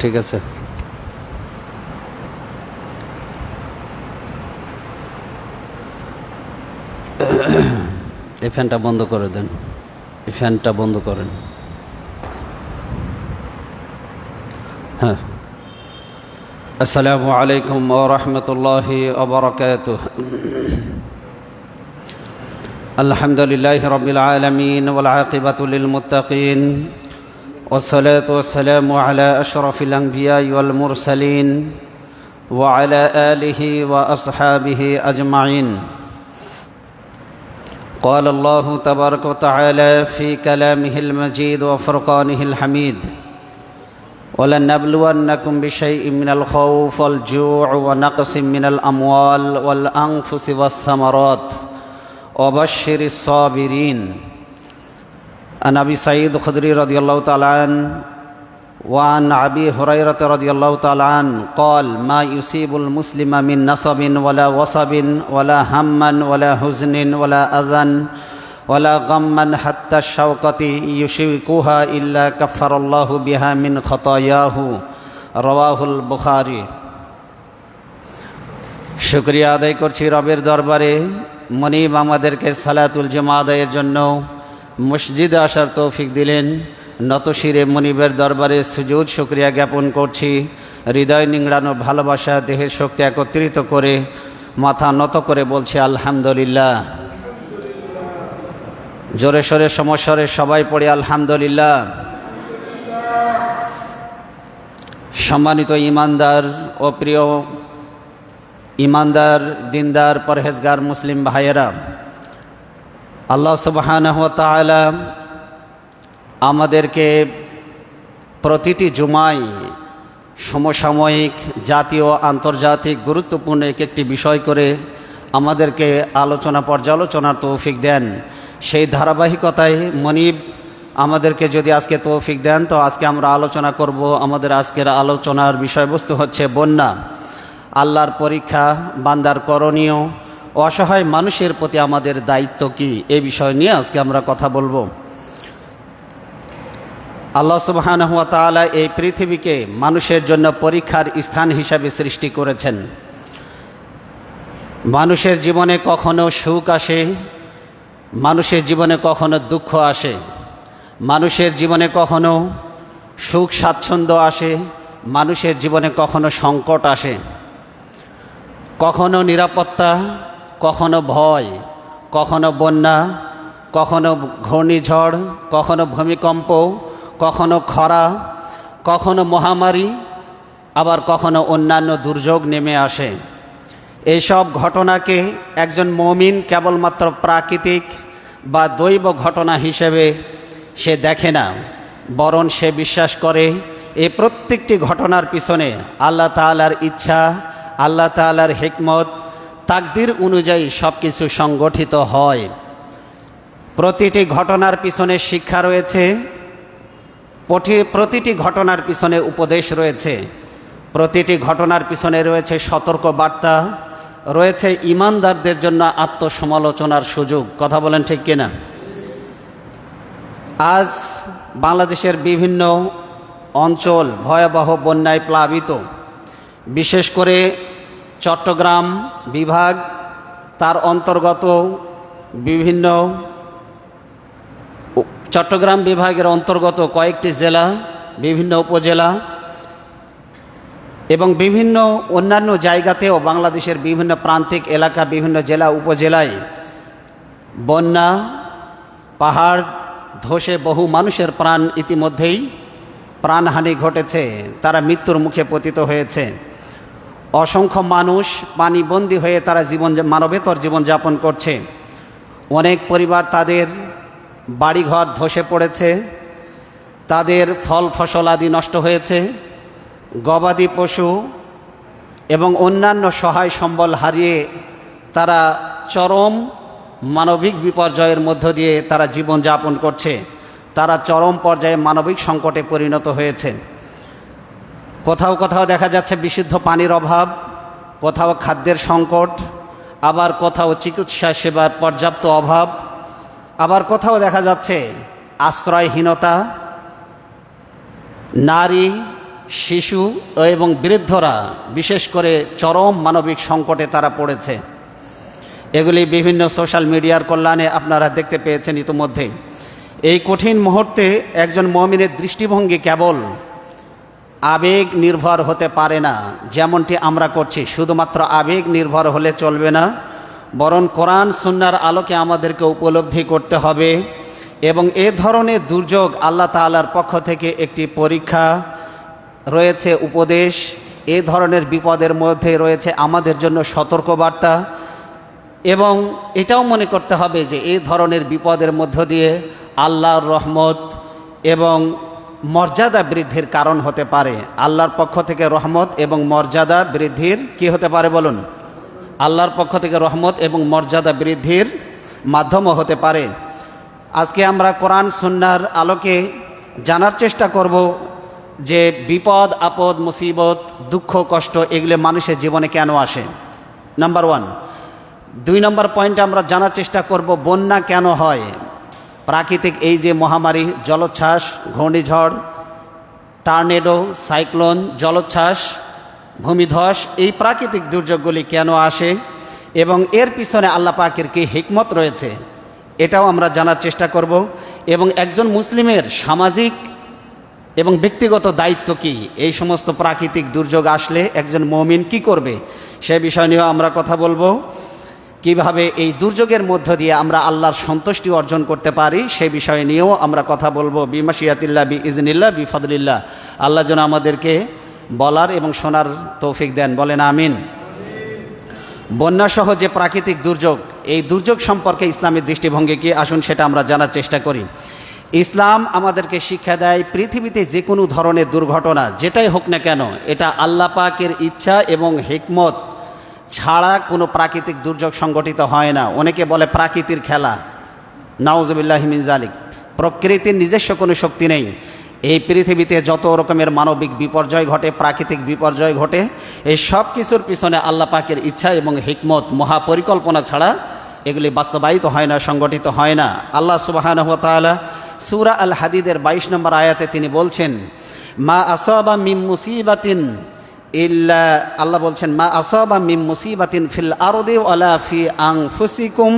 ঠিক আছে। এই ফ্যানটা বন্ধ করে দেন, এই ফ্যানটা বন্ধ করেন। হ্যাঁ, আসসালামু আলাইকুম ওয়া রাহমাতুল্লাহি ওয়া বারাকাতুহু। আলহামদুলিল্লাহি রাব্বিল আলামিন ওয়াল আকিবাতু লিল মুত্তাকিন ওয়াসসালাতু ওয়াসসালামু আলা আশরাফিল আনবিয়াই ওয়াল মুরসালিন ওয়া আলা আলিহি ওয়া আসহাবিহি আজমাইন। قال الله تبارك وتعالى في كلامه المجيد وفرقانه الحميد ولنبلونكم بشيء من الخوف والجوع ونقص من الأموال والأنفس والثمرات وبشر الصابرين. عن أبي سعيد الخدري رضي الله تعالى عنه وعن أبي هريرة رضي الله تعالى عنه قال ما يصيب المسلم من نصب ولا وصب ولا هم ولا حزن ولا أذى ولا غما حتى الشوكة يشوكها إلا كفر الله بها من خطاياه. رواه البخاري. শুকরিয়া আদায় করছি রবের দরবারে, মনিব আমাদেরকে সালাতুল জুমা আদায়ের জন্য মসজিদে আসার তৌফিক দিলেন। নতশিরে মনিবের দরবারে সুজুদ শুকরিয়া জ্ঞাপন করছি। হৃদয় নিংড়ানো ভালোবাসা, দেহের শক্তি একত্রিত করে মাথা নত করে বলছি আলহামদুলিল্লাহ। জোরে সোরে সমস্বরে সবাই পড়ি আলহামদুলিল্লাহ। সম্মানিত ইমানদার ও প্রিয় ইমানদার, দিনদার, পরহেজগার মুসলিম ভাইয়েরা, আল্লাহ সুবহানাহু ওয়া তাআলা আমাদেরকে প্রতিটি জুমায় সমসাময়িক, জাতীয়, আন্তর্জাতিক গুরুত্বপূর্ণ একটি বিষয় করে আমাদেরকে আলোচনা পর্যালোচনার তৌফিক দেন। সেই ধারাবাহিকতায় মনিব আমাদেরকে যদি আজকে তৌফিক দেন তো আজকে আমরা আলোচনা করব। আমাদের আজকের আলোচনার বিষয়বস্তু হচ্ছে বন্যা, আল্লাহর পরীক্ষা, বান্দার করণীয়, অসহায় মানুষের প্রতি আমাদের দায়িত্ব কি, এই বিষয় নিয়ে আজকে আমরা কথা বলবো। আল্লাহ সুবহানাহু ওয়া তাআলা এই পৃথিবীকে মানুষের জন্য পরীক্ষার স্থান হিসাবে সৃষ্টি করেছেন। মানুষের জীবনে কখনো সুখ আসে, মানুষের জীবনে কখনো দুঃখ আসে, মানুষের জীবনে কখনো সুখ স্বাচ্ছন্দ্য আসে, মানুষের জীবনে কখনো সংকট আসে, কখনো নিরাপত্তা, কখনো ভয়, কখনো বন্যা, কখনো ঘূর্ণিঝড়, কখনো ভূমিকম্প, কখনো খরা, কখনো মহামারী, আবার কখনো অন্যান্য দুর্যোগ নেমে আসে। এইসব ঘটনাকে একজন মুমিন কেবলমাত্র প্রাকৃতিক বা দৈব ঘটনা হিসেবে সে দেখে না, বরং সে বিশ্বাস করে এই প্রত্যেকটি ঘটনার পিছনে আল্লাহ তাআলার ইচ্ছা, আল্লাহ তাআলার হিকমত, তাকদির অনুযায়ী সব কিছু সংগঠিত হয়। প্রতিটি ঘটনার পিছনে শিক্ষা রয়েছে, প্রতিটি ঘটনার পিছনে উপদেশ রয়েছে, প্রতিটি ঘটনার পিছনে রয়েছে সতর্ক বার্তা, রয়েছে ইমানদারদের জন্য আত্মসমালোচনার সুযোগ। কথা বলেন ঠিক কিনা? আজ বাংলাদেশের বিভিন্ন অঞ্চল ভয়াবহ বন্যায় প্লাবিত, বিশেষ করে চট্টগ্রাম বিভাগ, তার অন্তর্গত বিভিন্ন চট্টগ্রাম বিভাগের অন্তর্গত কয়েকটি জেলা, বিভিন্ন উপজেলা এবং বিভিন্ন অন্যান্য জায়গাতেও বাংলাদেশের বিভিন্ন প্রান্তিক এলাকা, বিভিন্ন জেলা উপজেলায় বন্যা, পাহাড় ধসে বহু মানুষের প্রাণ ইতিমধ্যেই প্রাণহানি ঘটেছে, তারা মৃত্যুর মুখে পতিত হয়েছে। অসংখ্য মানুষ পানিবন্দী হয়ে তারা মানবেতর জীবনযাপন করছে। অনেক পরিবার তাদের বাড়িঘর ধসে পড়েছে, তাদের ফল ফসল আদি নষ্ট হয়েছে, গবাদি পশু এবং অন্যান্য সহায় সম্বল হারিয়ে তারা চরম মানবিক বিপর্যয়ের মধ্য দিয়ে তারা জীবনযাপন করছে। তারা চরম পর্যায়ে মানবিক সংকটে পরিণত হয়েছে। কোথাও কোথাও দেখা যাচ্ছে বিশুদ্ধ পানির অভাব, কোথাও খাদ্যের সংকট, আবার কোথাও চিকিৎসা সেবার পর্যাপ্ত অভাব, আবার কোথাও দেখা যাচ্ছে আশ্রয়হীনতা, নারী, শিশু এবং বৃদ্ধরা বিশেষ করে চরম মানবিক সংকটে তারা পড়েছে। এগুলি বিভিন্ন সোশ্যাল মিডিয়ার কল্যাণে আপনারা দেখতে পেয়েছেন ইতিমধ্যে। এই কঠিন মুহূর্তে একজন মুমিনের দৃষ্টিভঙ্গি কেবল আবেগ নির্ভর হতে পারে না, যেমনটি আমরা করছি। শুধুমাত্র আবেগ নির্ভর হলে চলবে না, বরং কোরআন সুন্নাহর আলোকে আমাদেরকে উপলব্ধি করতে হবে। এবং এ ধরনের দুর্যোগ আল্লাহ তাআলার পক্ষ থেকে একটি পরীক্ষা রয়েছে, উপদেশ। এ ধরনের বিপদের মধ্যে রয়েছে আমাদের জন্য সতর্কবার্তা। এবং এটাও মনে করতে হবে যে এই ধরনের বিপদের মধ্য দিয়ে আল্লাহর রহমত এবং মর্যাদা বৃদ্ধির কারণ হতে পারে। আল্লাহর পক্ষ থেকে রহমত এবং মর্যাদা বৃদ্ধির কি হতে পারে বলুন? আল্লাহর পক্ষ থেকে রহমত এবং মর্যাদা বৃদ্ধির মাধ্যমও হতে পারে। আজকে আমরা কোরআন সুন্নাহর আলোকে জানার চেষ্টা করব যে বিপদ আপদ মুসিবত দুঃখ কষ্ট এগুলো মানুষের জীবনে কেন আসে, নাম্বার 1। 2 নম্বর পয়েন্টে আমরা জানার চেষ্টা করব বন্যা কেন হয়। প্রাকৃতিক এই যে মহামারী, জলোচ্ছ্বাস, ঘূর্ণিঝড়, টর্নেডো, সাইক্লোন, জলোচ্ছ্বাস, ভূমিধস, এই প্রাকৃতিক দুর্যোগগুলি কেন আসে এবং এর পিছনে আল্লাহ পাকের কি হিকমত রয়েছে, এটাও আমরা জানার চেষ্টা করব। এবং একজন মুসলিমের সামাজিক এবং ব্যক্তিগত দায়িত্ব কি, এই সমস্ত প্রাকৃতিক দুর্যোগ আসলে একজন মুমিন কি করবে, সে বিষয় নিয়েও আমরা কথা বলবো। কিভাবে এই দুর্যোগের মধ্য দিয়ে আমরা আল্লাহর সন্তুষ্টি অর্জন করতে পারি সে বিষয় নিয়েও আমরা কথা বলবো। বিমাশিয়াতিল্লাহ, বিইজনিল্লাহ, বিফাদলিল্লাহ। আল্লাহ যেন আমাদেরকে বলার এবং শোনার তৌফিক দেন, বলেন আমিন। বন্যাসহ যে প্রাকৃতিক দুর্যোগ, এই দুর্যোগ সম্পর্কে ইসলামের দৃষ্টিভঙ্গি কি, আসুন সেটা আমরা জানার চেষ্টা করি। ইসলাম আমাদেরকে শিক্ষা দেয় পৃথিবীতে যে কোনো ধরনের দুর্ঘটনা যেটাই হোক না কেন, এটা আল্লাহ পাকের ইচ্ছা এবং হিকমত ছাড়া কোনো প্রাকৃতিক দুর্যোগ সংগঠিত হয় না। অনেকে বলে প্রাকৃতির খেলা, নাউজুবিল্লাহি মিন যালিক। প্রকৃতির নিজস্ব কোনো শক্তি নেই। এই পৃথিবীতে যত রকমের মানবিক বিপর্যয় ঘটে, প্রাকৃতিক বিপর্যয় ঘটে, এই সব কিছুর পিছনে আল্লাহ পাকের ইচ্ছা এবং হিকমত মহাপরিকল্পনা ছাড়া এগুলি বাস্তবায়িত হয় না, সংগঠিত হয় না। আল্লাহ সুবহানাহু ওয়া তাআলা সূরা আল হাদিদের 22 নম্বর আয়াতে তিনি বলছেন, মা আসাবা মিন মুসিবাতিন ইল্লা, আল্লাহ বলছেন মা আসাবা মিন মুসিবাতিন ফিল আরদি ওয়ালা ফি আনফুসিকুম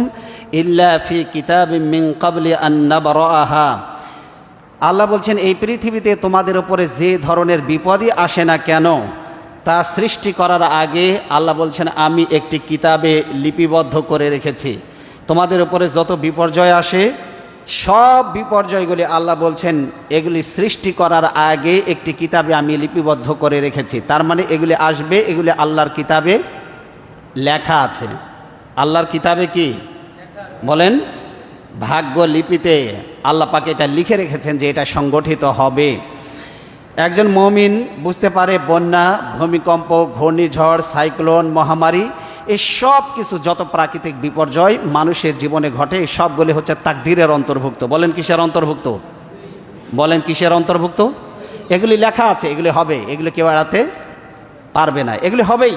ইল্লা ফি কিতাবিম মিন ক্বাবলি আন নাবরাহা। আল্লাহ বলছেন এই পৃথিবীতে তোমাদের উপরে যে ধরনের বিপদই আসে না কেন, তা সৃষ্টি করার আগে আল্লাহ বলছেন আমি একটি কিতাবে লিপিবদ্ধ করে রেখেছি। তোমাদের উপরে যত বিপর্যয় আসে, সব বিপর্যয়গুলি আল্লাহ বলছেন এগুলি সৃষ্টি করার আগে একটি কিতাবে আমি লিপিবদ্ধ করে রেখেছি। তার মানে এগুলি আসবে, এগুলি আল্লাহর কিতাবে লেখা আছে। আল্লাহর কিতাবে কি বলেন? ভাগ্য লিপিতে আল্লাহ পাক এটা লিখে রেখেছেন যে এটা সংগঠিত হবে। একজন মুমিন বুঝতে পারে বন্যা, ভূমিকম্প, ঘূর্ণিঝড়, সাইক্লোন, মহামারী, এই সব কিছু যত প্রাকৃতিক বিপর্যয় মানুষের জীবনে ঘটে, এই সবগুলি হচ্ছে তাকদীরের অন্তর্ভুক্ত। বলেন কিসের অন্তর্ভুক্ত? বলেন কিসের অন্তর্ভুক্ত? এগুলি লেখা আছে, এগুলি হবে, এগুলি কেউ এড়াতে পারবে না, এগুলি হবেই।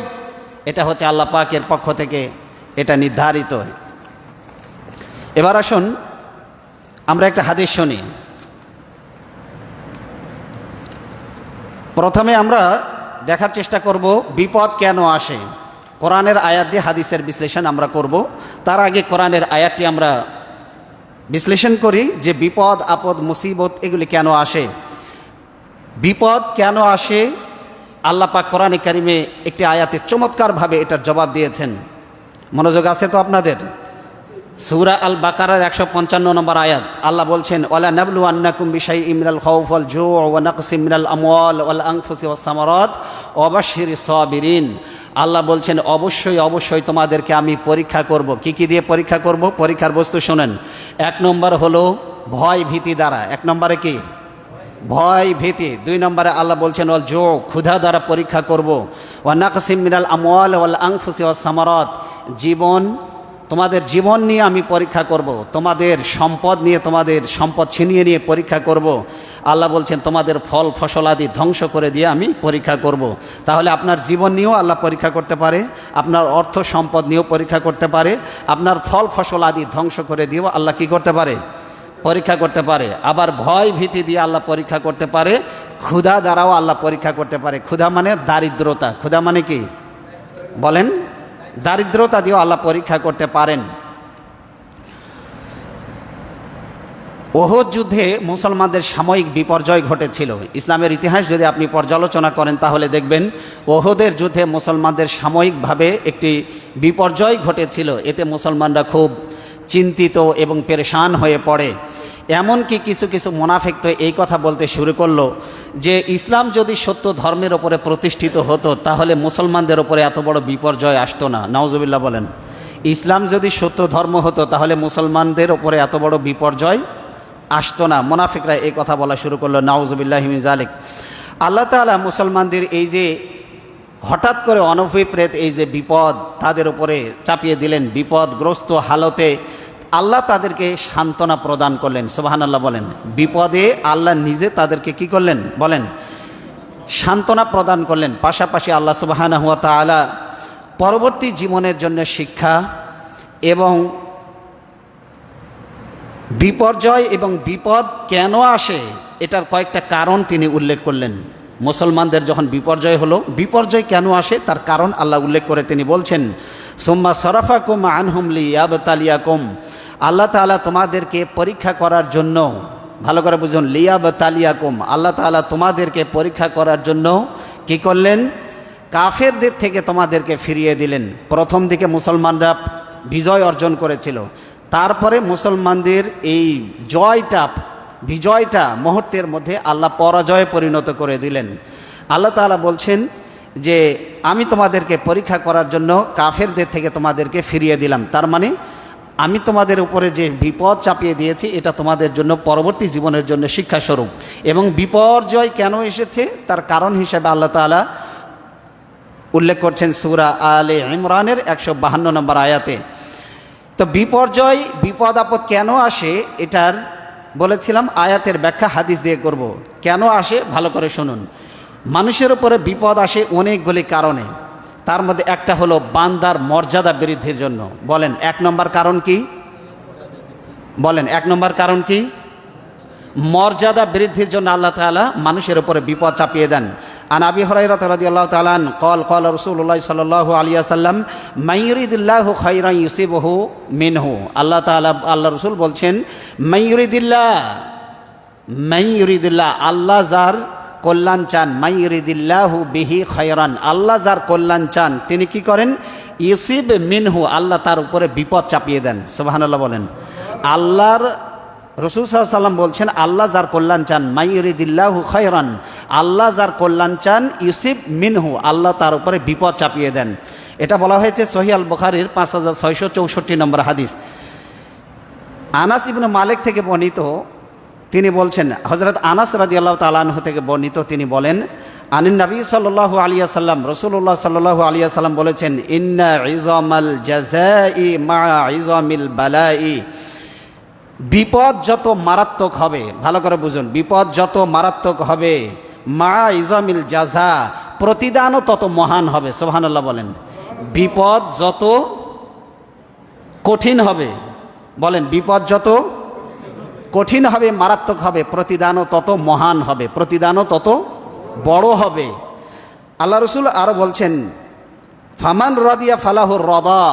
এটা হচ্ছে আল্লাহ পাকের পক্ষ থেকে এটা নির্ধারিত। এবার আসুন আমরা একটা হাদিস শুনি। প্রথমে আমরা দেখার চেষ্টা করব বিপদ কেন আসে। কোরআনের আয়াত দিয়ে হাদিসের বিশ্লেষণ আমরা করব। তার আগে কোরআনের আয়াতটি আমরা বিশ্লেষণ করি যে বিপদ আপদ মুসিবত এগুলি কেন আসে। বিপদ কেন আসে আল্লাহ পাক কোরআনে কারিমে একটি আয়াতে চমৎকারভাবে এটার জবাব দিয়েছেন। মনোযোগ আছে তো আপনাদের? সূরা আল বাকারার 155 নম্বর আয়াত আল্লাহ বলছেন, ওয়ালা নাবলুয়ান্নাকুম বিশাইইম মিনাল খাউফ ওয়াল জু' ওয়া নাকসিম মিনাল আমওয়াল ওয়াল আনফুসি ওয়াস সামারাত ওয়া বাশশিরিস সাবিরিন। আল্লাহ বলছেন অবশ্যই অবশ্যই তোমাদেরকে আমি পরীক্ষা করব। কি দিয়ে পরীক্ষা করব? পরীক্ষার বস্তু শোনেন। 1 নম্বর হলো ভয় ভীতি দ্বারা। 1 নম্বরে কি? ভয় ভীতি। 2 নম্বরে আল্লাহ বলছেন ওয়াল জু', ক্ষুধা দ্বারা পরীক্ষা করব। ওয়া নাকসিম মিনাল আমওয়াল ওয়াল আনফুসি ওয়াস সামারাত, তোমাদের জীবন নিয়ে আমি পরীক্ষা করব। তোমাদের সম্পদ নিয়ে, তোমাদের সম্পদ ছিনিয়ে নিয়ে পরীক্ষা করব। আল্লাহ বলছেন তোমাদের ফল ফসল আদি ধ্বংস করে দিয়ে আমি পরীক্ষা করব। তাহলে আপনার জীবন নিয়েও আল্লাহ পরীক্ষা করতে পারে, আপনার অর্থ সম্পদ নিয়েও পরীক্ষা করতে পারে, আপনার ফল ফসল আদি ধ্বংস করে দিয়েও আল্লাহ কি করতে পারে? পরীক্ষা করতে পারে। আবার ভয় ভীতি দিয়ে আল্লাহ পরীক্ষা করতে পারে। ক্ষুধা দ্বারাও আল্লাহ পরীক্ষা করতে পারে। ক্ষুধা মানে দারিদ্রতা, ক্ষুধা মানে কি বলেন? দারিদ্রতা দিয়েও আল্লাহ পরীক্ষা করতে পারেন। ওহদ যুদ্ধে মুসলমানদের সাময়িক বিপর্যয় ঘটেছিল। ইসলামের ইতিহাস যদি আপনি পর্যালোচনা করেন তাহলে দেখবেন ওহদের যুদ্ধে মুসলমানদের সাময়িকভাবে একটি বিপর্যয় ঘটেছিল। এতে মুসলমানরা খুব চিন্তিত এবং পেরেশান হয়ে পড়ে। এমনকি কিছু কিছু মুনাফিক তো এই কথা বলতে শুরু করলো যে ইসলাম যদি সত্য ধর্মের ওপরে প্রতিষ্ঠিত হতো তাহলে মুসলমানদের ওপরে এত বড় বিপর্যয় আসতো না। নাউজুবিল্লাহ বলেন। ইসলাম যদি সত্য ধর্ম হতো তাহলে মুসলমানদের ওপরে এত বড় বিপর্যয় আসতো না। মুনাফিকরা এই কথা বলা শুরু করলো। নাউজুবিল্লাহি মিন যালিক। আল্লাহ তাআলা মুসলমানদের এই যে হঠাৎ করে অনভিপ্রেত এই যে বিপদ তাদের উপরে চাপিয়ে দিলেন, বিপদগ্রস্ত হালতে আল্লাহ তাদেরকে সান্ত্বনা প্রদান করলেন। সুবহানাল্লাহ বলেন। বিপদে আল্লাহ নিজে তাদেরকে কি করলেন বলেন? সান্ত্বনা প্রদান করলেন। পাশাপাশি আল্লাহ সুবহানাহু ওয়া তাআলা পরবর্তী জীবনের জন্য শিক্ষা এবং বিপর্যয় এবং বিপদ কেন আসে এটার কয়েকটা কারণ তিনি উল্লেখ করলেন। মুসলমানদের যখন বিপর্যয় হলো, বিপর্যয় কেন আসে তার কারণ আল্লাহ উল্লেখ করে তিনি বলছেন, সুম্মা সরাফাকুম আনহুম লিয়াবতালিয়াকুম। আল্লাহ তাআলা তোমাদেরকে পরীক্ষা করার জন্য, ভালো করে বুঝুন, লিয়াবতালিয়াকুম, আল্লাহ তাআলা তোমাদেরকে পরীক্ষা করার জন্য কি করলেন? কাফেরদের থেকে তোমাদেরকে ফিরিয়ে দিলেন। প্রথম দিকে মুসলমানরা বিজয় অর্জন করেছিল, তারপরে মুসলমানদের এই বিজয়টা মুহূর্তের মধ্যে আল্লাহ পরাজয়ে পরিণত করে দিলেন। আল্লাহ তাআলা বলছেন যে আমি তোমাদেরকে পরীক্ষা করার জন্য কাফেরদের থেকে তোমাদেরকে ফিরিয়ে দিলাম। তার মানে আমি তোমাদের উপরে যে বিপদ চাপিয়ে দিয়েছি এটা তোমাদের জন্য পরবর্তী জীবনের জন্য শিক্ষাস্বরূপ। এবং বিপর্যয় কেন এসেছে তার কারণ হিসেবে আল্লাহ তাআলা উল্লেখ করছেন সূরা আলে ইমরানের 152 নম্বর আয়াতে। তো বিপর্যয়, বিপদ আপদ কেন আসে এটার বলেছিলাম আয়াতের ব্যাখ্যা হাদিস দিয়ে করব। কেন আসে ভালো করে শুনুন। মানুষের উপরে বিপদ আসে অনেকগুলি কারণে, তার মধ্যে একটা হলো বান্দার মর্যাদা বৃদ্ধির জন্য। বলেন 1 নম্বর কারণ কি? বলেন 1 নম্বর কারণ কি? মর্যাদা বৃদ্ধির জন্য আল্লাহ তাআলা মানুষের উপরে বিপদ চাপিয়ে দেন। আন আবি হুরায়রা রাদিয়াল্লাহু তাআলা ক্বাল রাসূলুল্লাহ সাল্লাল্লাহু আলাইহি ওয়াসাল্লাম মাইয়ুরিদিল্লাহু খায়রান ইউসিবহু মিনহু। আল্লাহ তাআলা, আল্লাহ রাসূল বলছেন মাইয়ুরিদিল্লাহ, আল্লাহ যার কল্যাণ চান, মাইয়ুরিদিল্লাহু বিহি খায়রান, আল্লাহ যার কল্যাণ চান তিনি কি করেন? ইউসিব মিনহু, আল্লাহ তার উপরে বিপদ চাপিয়ে দেন। সুবহানাল্লাহ বলেন। আল্লাহর রাসূল সাল্লাল্লাহু আলাইহি ওয়াসাল্লাম বলছেন আল্লাহ যার কল্যাণ চান, মাইয়ুরিদিল্লাহু খায়রান, আল্লাহ যার কল্যাণ চান, ইউসিব মিনহু, আল্লাহ তার উপরে বিপদ চাপিয়ে দেন। এটা বলা হয়েছে সহিহ আল বুখারীর 5664 নম্বর হাদিস। আনাস ইবনে মালিক থেকে বর্ণিত, তিনি বলছেন, হযরত আনাস রাদিয়াল্লাহু তাআলা আনহু থেকে বর্ণিত, তিনি বলেন আনিন নবী সাল্লাল্লাহু আলাইহি ওয়াসাল্লাম, রাসূলুল্লাহ সাল্লাল্লাহু আলাইহি ওয়াসাল্লাম বলেছেন ইন্না ইযামাল জাযাই মা ইযামিল বালাই। বিপদ যত মারাত্মক হবে, ভালো করে বুঝুন, বিপদ যত মারাত্মক হবে, মা ইযামিল জাযা, প্রতিদানও তত মহান হবে। সুবহানাল্লাহ বলেন। বিপদ যত কঠিন হবে, বলেন বিপদ যত কঠিন হবে, মারাত্মক হবে, প্রতিদানও তত মহান হবে, প্রতিদানও তত বড় হবে। আল্লাহ রাসূল আরও বলছেন ফামান রাদিয়া ফালাহুর রাদা,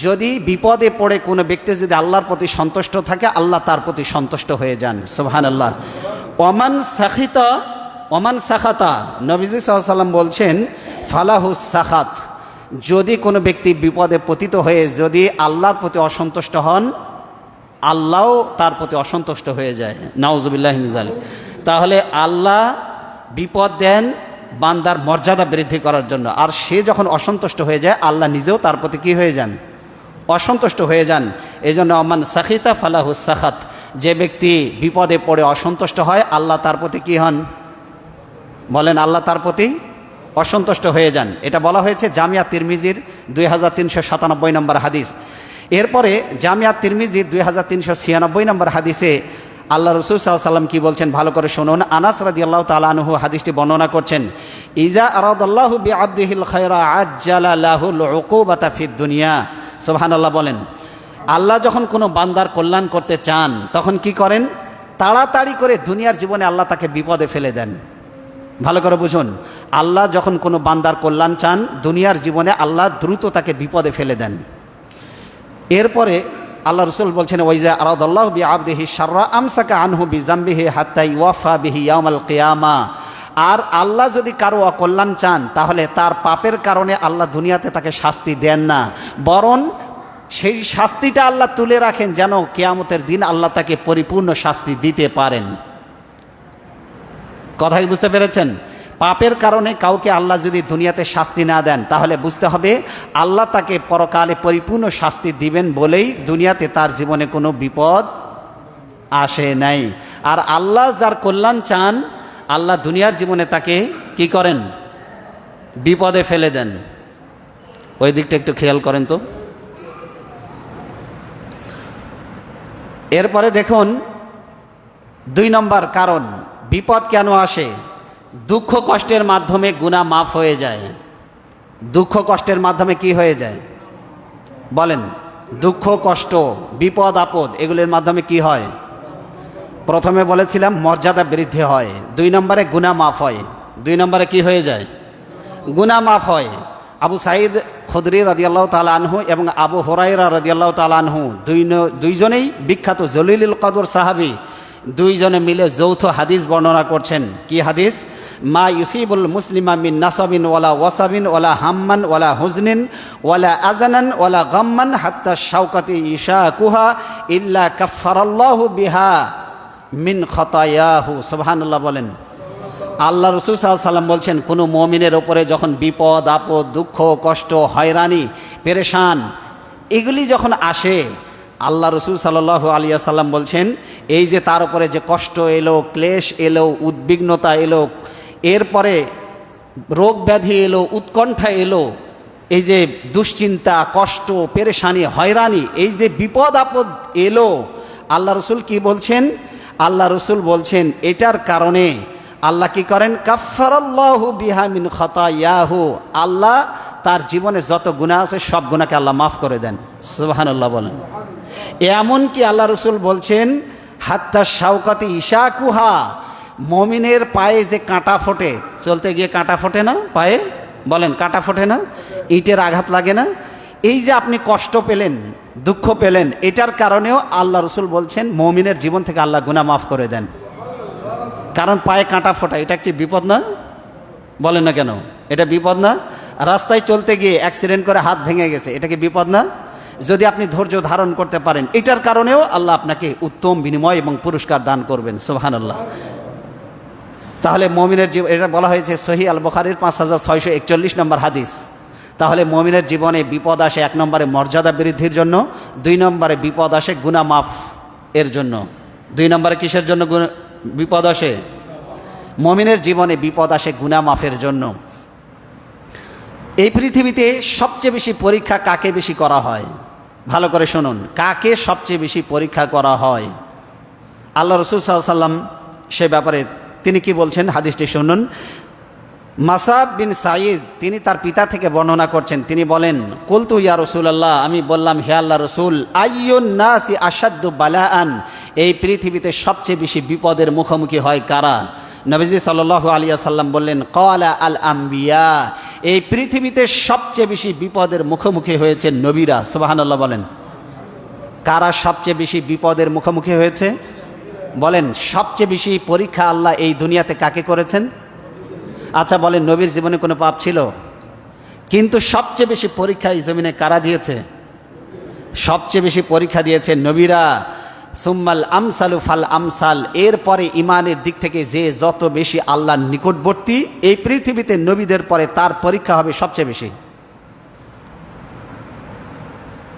যদি বিপদে পড়ে কোনো ব্যক্তি যদি আল্লাহর প্রতি সন্তুষ্ট থাকে আল্লাহ তার প্রতি সন্তুষ্ট হয়ে যান। সুবহানাল্লাহ। ওমান সাখাতা, নবীজি সাল্লাল্লাহু আলাইহি ওয়াসাল্লাম বলছেন ফালাহুস সাখাত, যদি কোনো ব্যক্তি বিপদে পতিত হয়ে যদি আল্লাহর প্রতি অসন্তুষ্ট হন আল্লাহও তার প্রতি অসন্তুষ্ট হয়ে যায়। নাউজুবিল্লাহি মিন যালিক। তাহলে আল্লাহ বিপদ দেন বান্দার মর্যাদা বৃদ্ধি করার জন্য, আর সে যখন অসন্তুষ্ট হয়ে যায় আল্লাহ নিজেও তার প্রতি কী হয়ে যান? অসন্তুষ্ট হয়ে যান। এই জন্য আমান সাখিতা ফালাহুস সাখাত, যে ব্যক্তি বিপদে পড়ে অসন্তুষ্ট হয় আল্লাহ তার প্রতি কী হন? বলেন আল্লাহ তার প্রতি অসন্তুষ্ট হয়ে যান। এটা বলা হয়েছে জামিয়া তিরমিজির 2397 নম্বর হাদিস। এরপরে জামিয়া তিরমিজির 2396 নম্বর হাদিসে আল্লাহ রাসূল সাল্লাল্লাহু আলাইহি ওয়াসাল্লাম কি বলছেন ভালো করে শুনুন। আনাস রাদিয়াল্লাহু তাআলা আনহু হাদিসটি বর্ণনা করছেন, ইজা আরাদাল্লাহু বিআবদিহিল খায়রা আজ্জালা লাহুল উকুবাতা ফিদ দুনিয়া। সুবহানাল্লাহ বলেন। আল্লাহ যখন কোনো বান্দার কল্যাণ করতে চান তখন কি করেন? তাড়াতাড়ি করে দুনিয়ার জীবনে আল্লাহ তাকে বিপদে ফেলে দেন। ভালো করে বুঝুন, আল্লাহ যখন কোনো বান্দার কল্যাণ চান দুনিয়ার জীবনে আল্লাহ দ্রুত তাকে বিপদে ফেলে দেন। এরপরে আল্লাহ রসুল বলছেন, ওয়াইজা আরাদাল্লাহু বিআবদিহি শাররা আমসাকা আনহু বিজামবিহি হাত্তা ইউওয়াফা বিহি ইয়াউমাল কিয়ামা। আর আল্লাহ যদি কারো অকল্যাণ চান তাহলে তার পাপের কারণে আল্লাহ দুনিয়াতে তাকে শাস্তি দেন না, বরং সেই শাস্তিটা আল্লাহ তুলে রাখেন যেন কিয়ামতের দিন আল্লাহ তাকে পরিপূর্ণ শাস্তি দিতে পারেন। কথাই বুঝতে পেরেছেন? পাপের কারণে কাউকে আল্লাহ যদি দুনিয়াতে শাস্তি না দেন তাহলে বুঝতে হবে আল্লাহ তাকে পরকালে পরিপূর্ণ শাস্তি দিবেন বলেই দুনিয়াতে তার জীবনে কোনো বিপদ আসে নাই। আর আল্লাহ যার কল্যাণ চান আল্লাহ দুনিয়ার জীবনে তাকে কি করেন? বিপদে ফেলে দেন। ওই দিকটা একটু খেয়াল করেন তো। এরপরে দেখুন 2 নম্বর কারণ বিপদ কেন আসে। দুঃখ কষ্টের মাধ্যমে গুনাহ মাফ হয়ে যায়। দুঃখ কষ্টের মাধ্যমে কি হয়ে যায় বলেন? দুঃখ কষ্ট বিপদ আপদ এগুলোর মাধ্যমে কি হয়? প্রথমে বলেছিলাম মর্যাদা বৃদ্ধি হয়, 2 নম্বরে গুনাহ মাফ হয়। 2 নম্বরে কি হয়ে যায়? গুনাহ মাফ হয়। আবু সাঈদ খুদরি রাদিয়াল্লাহু তাআলা আনহু এবং আবু হুরায়রা রাদিয়াল্লাহু তাআলা আনহু দুইজনেই বিখ্যাত জলিলুল কদর সাহাবী, দুইজনে মিলে যৌথ হাদিস বর্ণনা করছেন। কি হাদিস? মা ইউসিবুল মুসলিমা মিন নাসাবিন ওয়ালা ওয়াসাবিন ওয়ালা হাম্মান ওয়ালা হুজনিন ওয়ালা আজানান ওয়ালা গাম্মান হাত্তা শাওকাতি ইশাকুহা ইল্লা কাফফারাল্লাহু বিহা মিন খতায়াহু। সুবহানাল্লাহ বলেন। আল্লাহ রাসূল সাল্লাল্লাহু আলাইহি ওয়াসাল্লাম বলছেন, কোনো মুমিনের ওপরে যখন বিপদ আপদ দুঃখ কষ্ট হয়রানি পেরেশান এগুলি যখন আসে আল্লাহ রাসূল সাল্লাল্লাহু আলাইহি ওয়াসাল্লাম বলছেন এই যে তার উপরে যে কষ্ট এলো, ক্লেশ এলো, উদ্বিগ্নতা এলো, এরপরে রোগ ব্যাধি এলো, উৎকণ্ঠা এলো, এই যে দুশ্চিন্তা কষ্ট পেরেশানি হয়রানি এই যে বিপদ আপদ এলো, আল্লাহ রাসূল কি বলছেন? আল্লাহ রাসূল বলছেন এটার কারণে আল্লাহ কি করেন? কাফফারাল্লাহু বিহা মিন খতায়াহু। আল্লাহ তার জীবনে যত গুনাহ আছে সব গুনাহকে আল্লাহ মাফ করে দেন। সুবহানাল্লাহ বলেন। এমন কি আল্লাহ রাসূল বলছেন হাত্তা শাওকাতি ইশাকুহা, মুমিনের পায়ে যে কাঁটা ফোটে, চলতে গিয়ে কাঁটা ফোটে না পায়ে? বলেন কাঁটা ফোটে না? ইটের আঘাত লাগে না? এই যে আপনি কষ্ট পেলেন দুঃখ পেলেন এটার কারণেও আল্লাহ রাসূল বলছেন মুমিনের জীবন থেকে আল্লাহ গুনাহ মাফ করে দেন। কারণ পায়ে কাঁটা ফোটা এটা একটি বিপদ না? বলেন না কেন? এটা বিপদ না? রাস্তায় চলতে গিয়ে অ্যাক্সিডেন্ট করে হাত ভেঙে গেছে, এটা কি বিপদ না? যদি আপনি ধৈর্য ধারণ করতে পারেন এটার কারণেও আল্লাহ আপনাকে উত্তম বিনিময় এবং পুরস্কার দান করবেন। সুবহানাল্লাহ। তাহলে মুমিনের জীবন, এটা বলা হয়েছে সহিহ আল বুখারীর 5641 নম্বর হাদিস। তাহলে মুমিনের জীবনে বিপদ আসে 1 নম্বরে মর্যাদা বৃদ্ধির জন্য, 2 নম্বরে বিপদ আসে গুনাহ মাফ এর জন্য। 2 নম্বরে কিসের জন্য বিপদ আসে? মুমিনের জীবনে বিপদ আসে গুনাহ মাফের জন্য। এই পৃথিবীতে সবচেয়ে বেশি পরীক্ষা কাকে বেশি করা হয়? ভালো করে শুনুন, কাকে সবচেয়ে বেশি পরীক্ষা করা হয়? আল্লাহ রাসূল সাল্লাল্লাহু আলাইহি ওয়াসাল্লাম সে ব্যাপারে তিনি কি বলছেন হাদিসটি শুনুন। মাসাব বিন সাঈদ তিনি তার পিতা থেকে বর্ণনা করছেন, তিনি বলেন কুলতু ইয়া রাসূলুল্লাহ, আমি বললাম হে আল্লাহ রাসূল, আইয়ুন নাসি আশাদ্দু বালাআন, এই পৃথিবীতে সবচেয়ে বেশি বিপদের মুখোমুখি হয় কারা? নবীজি সাল্লাল্লাহু আলাইহি ওয়াসাল্লাম বললেন ক্বালা আল আম্বিয়া, এই পৃথিবীতে সবচেয়ে বেশি বিপদের মুখোমুখি হয়েছে নবীরা। সুবহানাল্লাহ বলেন। কারা সবচেয়ে বেশি বিপদের মুখোমুখি হয়েছে? বলেন সবচেয়ে বেশি পরীক্ষা আল্লাহ এই দুনিয়াতে কাকে করেছেন? আচ্ছা বলেন নবীর জীবনে কোনো পাপ ছিল? কিন্তু সবচেয়ে বেশি পরীক্ষা এই জমিনে কারা দিয়েছে? সবচেয়ে বেশি পরীক্ষা দিয়েছে নবীরা। সুম্মাল আমসালু ফাল আমসাল, এরপরে ইমানের দিক থেকে যে যত বেশি আল্লাহর নিকটবর্তী এই পৃথিবীতে নবীদের পরে তার পরীক্ষা হবে সবচেয়ে বেশি।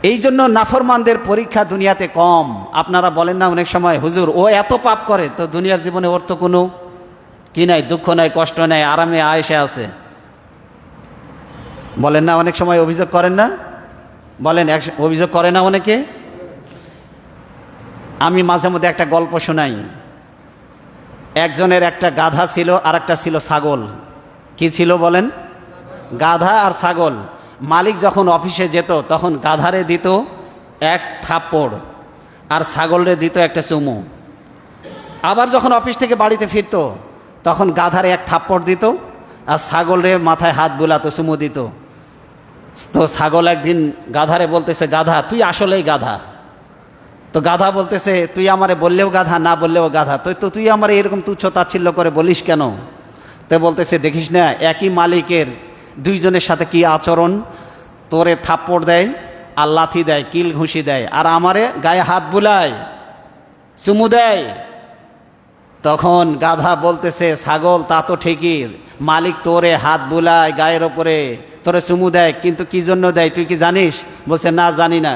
এই জন্য নাফরমানদের পরীক্ষা দুনিয়াতে কম। আপনারা বলেন না অনেক সময় হুজুর ও এত পাপ করে তো দুনিয়ার জীবনে ওর তো কোনো কি নাই, দুঃখ নাই, কষ্ট নাই, আরামে আয়েশে আছে। বলেন না অনেক সময় অভিযোগ করেন না? বলেন অভিযোগ করে না অনেকে? আমি মাঝে মধ্যে একটা গল্প শোনাই। একজনের একটা গাধা ছিল আর একটা ছিল ছাগল। কি ছিল বলেন? গাধা আর ছাগল। মালিক যখন অফিসে যেত তখন গাধারে দিত 1 থাপ্পড় আর ছাগলরে দিত একটা চুমু। আবার যখন অফিস থেকে বাড়িতে ফিরত তখন গাধারে এক থাপ্পড় দিত আর ছাগলের মাথায় হাত বুলাতো, চুমু দিত। তো ছাগল একদিন গাধারে বলতেছে, গাধা তুই আসলেই গাধা। তো গাধা বলতেছে, তুই আমারে বললেও গাধা, না বললেও গাধা, তো তুই আমার এরকম তুচ্ছ তাচ্ছিল্য করে বলিস কেন? তো বলতেছে, দেখিস না একই মালিকের দুইজনের সাথে কি আচরণ, তোরে থাপ্পড় দেয় আর লাথি দেয়, কিল ঘুষি দেয়, আর আমারে গায়ে হাত বুলায়, চুমু দেয়। তখন গাধা বলতেছে, ছাগল তা তো ঠিকই, মালিক তোরে হাত বুলায় গায়ের ওপরে, তোরে চুমু দেয়, কিন্তু কি জন্য দেয় তুই কি জানিস? বলছে, না জানি না।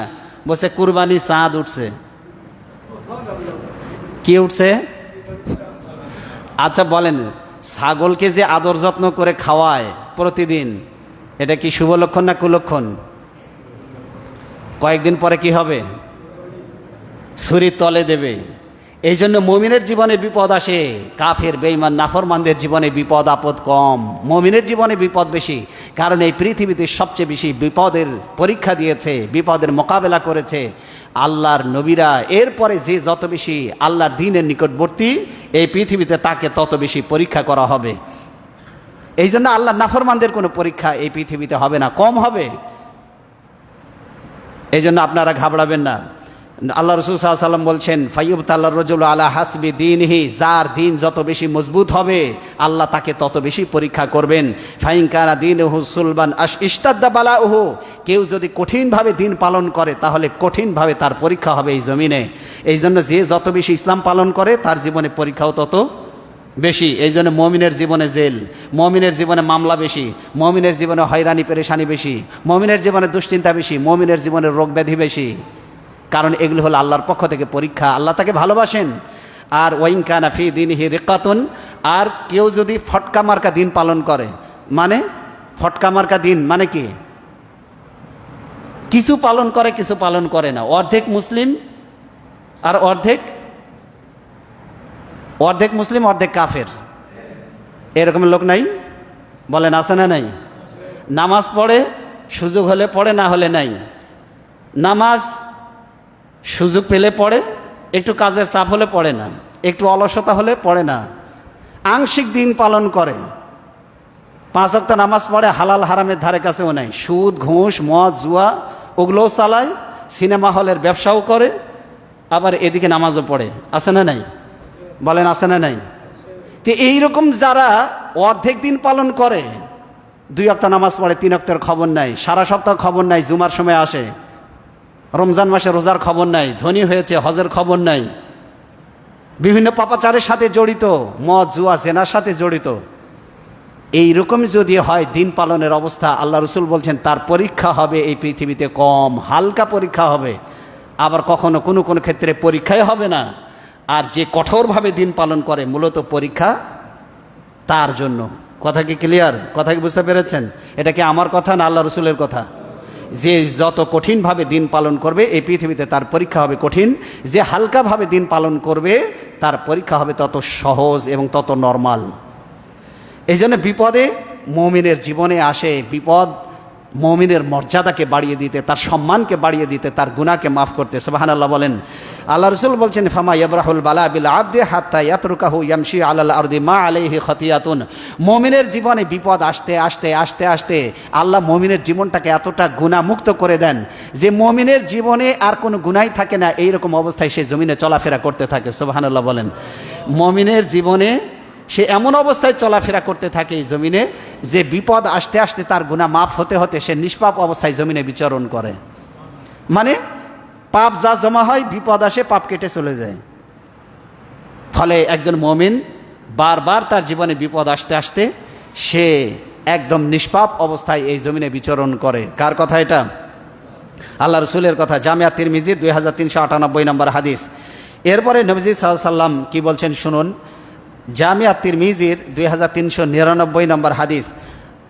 বলছে, কুরবানি চাঁদ উঠছে। কি উঠছে? আচ্ছা বলেন, ছাগলকে যে আদর যত্ন করে খাওয়ায় প্রতিদিন, এটা কি শুভ লক্ষণ না কুলক্ষণ? কয়েকদিন পরে কি হবে? ছুরির তলে দেবে। এই জন্য মুমিনের জীবনে বিপদ আসে, কাফের বেঈমান নাফরমানদের জীবনে বিপদ আপদ কম, মুমিনের জীবনে বিপদ বেশি। কারণ এই পৃথিবীতে সবচেয়ে বেশি বিপদের পরীক্ষা দিয়েছে, বিপদের মোকাবেলা করেছে আল্লাহর নবীরা। এরপরে যে যত বেশি আল্লাহর দ্বীনের নিকটবর্তী এই পৃথিবীতে, তাকে তত বেশি পরীক্ষা করা হবে। এই জন্য আল্লাহর নাফরমানদের কোনো পরীক্ষা এই পৃথিবীতে হবে না, কম হবে। এই জন্য আপনারা ঘাবড়াবেন না। আল্লাহ রাসূল সাল্লাল্লাহু আলাইহি ওয়াসাল্লাম বলছেন, ফায়ুবতাল্লার রাজুলু আলা হাসবি দীনহি, যার দিন যত বেশি মজবুত হবে আল্লাহ তাকে তত বেশি পরীক্ষা করবেন। ফাইন কানা দীনুহু সুলবান ইশতাদ্দা বালাউহু, কেউ যদি কঠিনভাবে দিন পালন করে তাহলে কঠিনভাবে তার পরীক্ষা হবে এই জমিনে। এই জন্য যে যত বেশি ইসলাম পালন করে তার জীবনে পরীক্ষাও তত বেশি। এই জন্য মমিনের জীবনে জেল, মমিনের জীবনে মামলা বেশি, মমিনের জীবনে হয়রানি পেরেশানি বেশি, মমিনের জীবনে দুশ্চিন্তা বেশি, মমিনের জীবনে রোগ ব্যাধি বেশি। কারণ এগুলো হলো আল্লাহর পক্ষ থেকে পরীক্ষা, আল্লাহ তাকে ভালোবাসেন। আর ওয়াইন কানা ফি দীনিহি রিকাতুন, আর কেউ যদি ফটকা মার্কা দিন পালন করে, মানে ফটকা মার্কা দিন মানে কি? কিছু পালন করে কিছু পালন করে না, অর্ধেক মুসলিম আর অর্ধেক মুসলিম অর্ধেক কাফের, এরকম লোক নাই? বলেন আছে না নাই? নামাজ পড়ে, সুযোগ হলে পড়ে, না হলে নাই। নামাজ সুযোগ পেলে পড়ে, একটু কাজের চাপ হলে পড়ে না, একটু অলসতা হলে পড়ে না। আংশিক দিন পালন করে, 5 ওয়াক্ত নামাজ পড়ে, হালাল হারামের ধারে কাছেও নাই, সুদ ঘুষ মদ জুয়া ওগুলোও চালায়, সিনেমা হলের ব্যবসাও করে, আবার এদিকে নামাজও পড়ে। আছে না নাই? বলেন আছে না নাই? তো এইরকম যারা অর্ধেক দিন পালন করে, 2 ওয়াক্ত নামাজ পড়ে, 3 ওয়াক্তের খবর নাই, সারা সপ্তাহ খবর নাই, জুমার সময় আসে, রমজান মাসে রোজার খবর নাই, ধনী হয়েছে হজের খবর নাই, বিভিন্ন পাপাচারের সাথে জড়িত, মদ জুয়া জেনার সাথে জড়িত, এইরকম যদি হয় দিন পালনের অবস্থা, আল্লাহ রসুল বলছেন তার পরীক্ষা হবে এই পৃথিবীতে কম, হালকা পরীক্ষা হবে। আবার কখনো কোনো কোনো ক্ষেত্রে পরীক্ষাই হবে না। আর যে কঠোরভাবে দিন পালন করে, মূলত পরীক্ষা তার জন্য। কথা কি ক্লিয়ার? কথা কি বুঝতে পেরেছেন? এটা কি আমার কথা না আল্লাহ রসুলের কথা? যে যত কঠিনভাবে দিন পালন করবে এই পৃথিবীতে তার পরীক্ষা হবে কঠিন, যে হালকাভাবে দিন পালন করবে তার পরীক্ষা হবে তত সহজ এবং তত নরমাল। এই জন্য বিপদে মুমিনের জীবনে আসে, বিপদ মুমিনের মর্যাদাকে বাড়িয়ে দিতে, তার সম্মানকে বাড়িয়ে দিতে, তার গুনাহকে মাফ করতে। সুবহানাল্লাহ বলেন। আল্লাহ রাসূল বলছেন, ফামা ইয়াবরাহুল বালা বিল আবদি হাত্তা ইয়াতরুকাহু ইয়ামশি আলাল আরদি মা আলাইহি খতিয়াতুন। মুমিনের জীবনে বিপদ আসতে আসতে আসতে আসতে আল্লাহ মুমিনের জীবনটাকে এতটা গুনাহমুক্ত করে দেন যে মুমিনের জীবনে আর কোনো গুনাহ থাকে না, এইরকম অবস্থায় সে জমিনে চলাফেরা করতে থাকে। সুবহানাল্লাহ বলেন। মুমিনের জীবনে সে এমন অবস্থায় চলাফেরা করতে থাকে এই জমিনে যে বিপদ আসতে আসতে তার গুনাহ মাফ হতে হতে সে নিষ্পাপ অবস্থায় জমিনে বিচরণ করে। মানে পাপ যা জমা হয়, বিপদ আসে, পাপ কেটে চলে যায়। ফলে একজন মুমিন বারবার তার জীবনে বিপদ আসতে আসতে সে একদম নিষ্পাপ অবস্থায় এই জমিনে বিচরণ করে। কার কথা এটা? আল্লাহ রসুলের কথা। জামিয়া তিরমিজি 2398 নম্বর হাদিস। এরপরে নবীজি সাল্লাল্লাহু আলাইহি ওয়াসাল্লাম কি বলছেন শুনুন। জামিয়া তিরমিজির 2399 নম্বর হাদিস।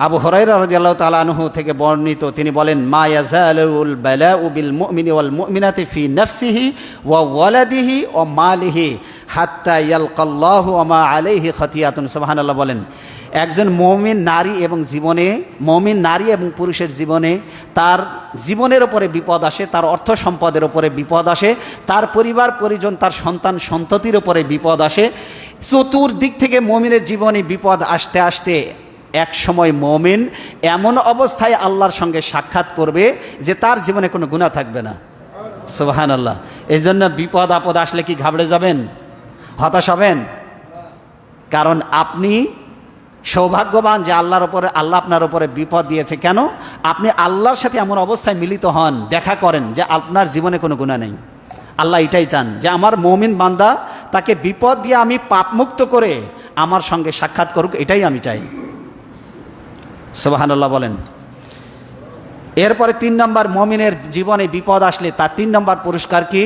আবু হুরায়রা রাদিয়াল্লাহু তাআলা আনহু থেকে বর্ণিত, তিনি বলেন, মা ইয়াজালুল বালাউ বিল মুমিনি ওয়াল মুমিনাতি ফি নাফসিহি ওয়া ওয়ালাদিহি ওয়া মালিহি হাত্তা ইয়ালকাল্লাহু ওয়া মা আলাইহি খাতিয়াতুন। সুবহানাল্লাহ বলেন, একজন মুমিন নারী এবং জীবনে, মুমিন নারী এবং পুরুষের জীবনে তার জীবনের উপরে বিপদ আসে, তার অর্থ সম্পদের উপরে বিপদ আসে, তার পরিবার পরিজন, তার সন্তান সন্ততির উপরে বিপদ আসে। চতুর্দিক থেকে মুমিনের জীবনে বিপদ আসতে আসতে এক সময় মুমিন এমন অবস্থায় আল্লাহর সঙ্গে সাক্ষাৎ করবে যে তার জীবনে কোনো গুনাহ থাকবে না। সুবহানাল্লাহ। এই জন্য বিপদ আপদ আসলে কি ঘাবড়ে যাবেন, হতাশ হবেন? কারণ আপনি সৌভাগ্যবান যে আল্লাহর উপরে, আল্লাহ আপনার উপরে বিপদ দিয়েছে। কেন? আপনি আল্লাহর সাথে এমন অবস্থায় মিলিত হন, দেখা করেন যে আপনার জীবনে কোনো গুনাহ নেই। আল্লাহ এটাই চান যে আমার মুমিন বান্দা তাকে বিপদ দিয়ে আমি পাপমুক্ত করে আমার সঙ্গে সাক্ষাৎ করুক, এটাই আমি চাই। সুবহানাল্লাহ বলেন। এরপরে 3 নম্বর, মুমিনের জীবনে বিপদ আসলে তার 3 নম্বর পুরস্কার কি?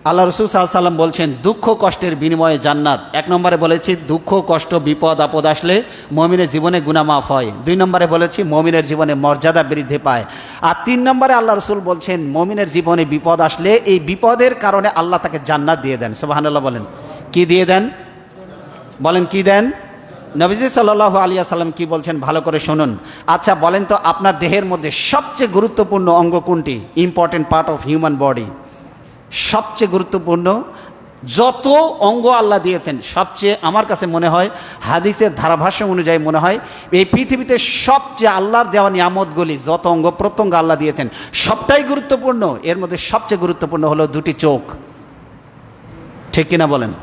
আল্লাহ রাসূল সাল্লাল্লাহু আলাইহি ওয়াসাল্লাম বলছেন, দুঃখ কষ্টের বিনিময়ে জান্নাত। 1 নম্বরে বলেছি দুঃখ কষ্ট বিপদ আপদ আসলে মুমিনের জীবনে গুনাহ মাফ হয়। 2 নম্বরে বলেছি মুমিনের জীবনে মর্যাদা বৃদ্ধি পায়। আর 3 নম্বরে আল্লাহ রাসূল বলছেন মুমিনের জীবনে বিপদ আসলে এই বিপদের কারণে আল্লাহ তাকে জান্নাত দিয়ে দেন। সুবহানাল্লাহ বলেন। কি দিয়ে দেন? বলেন কি দেন? নবীজি সাল্লাল্লাহু আলাইহি ওয়াসাল্লাম কি বলছেন ভালো করে শুনুন। আচ্ছা বলেন তো, আপনার দেহের মধ্যে সবচেয়ে গুরুত্বপূর্ণ অঙ্গ কোনটি? Important part of human body, সবচেয়ে গুরুত্বপূর্ণ যত অঙ্গ আল্লাহ দিয়েছেন, সবচেয়ে আমার কাছে মনে হয়, হাদিসের ধারাভাষ্য অনুযায়ী মনে হয়, এই পৃথিবীতে সবচেয়ে আল্লাহর দেওয়া নিয়ামতগুলি যত অঙ্গ প্রত্যঙ্গ আল্লাহ দিয়েছেন সবটাই গুরুত্বপূর্ণ। এর মধ্যে সবচেয়ে গুরুত্বপূর্ণ হলো 2টি চোখ। ঠিক কিনা বলেন?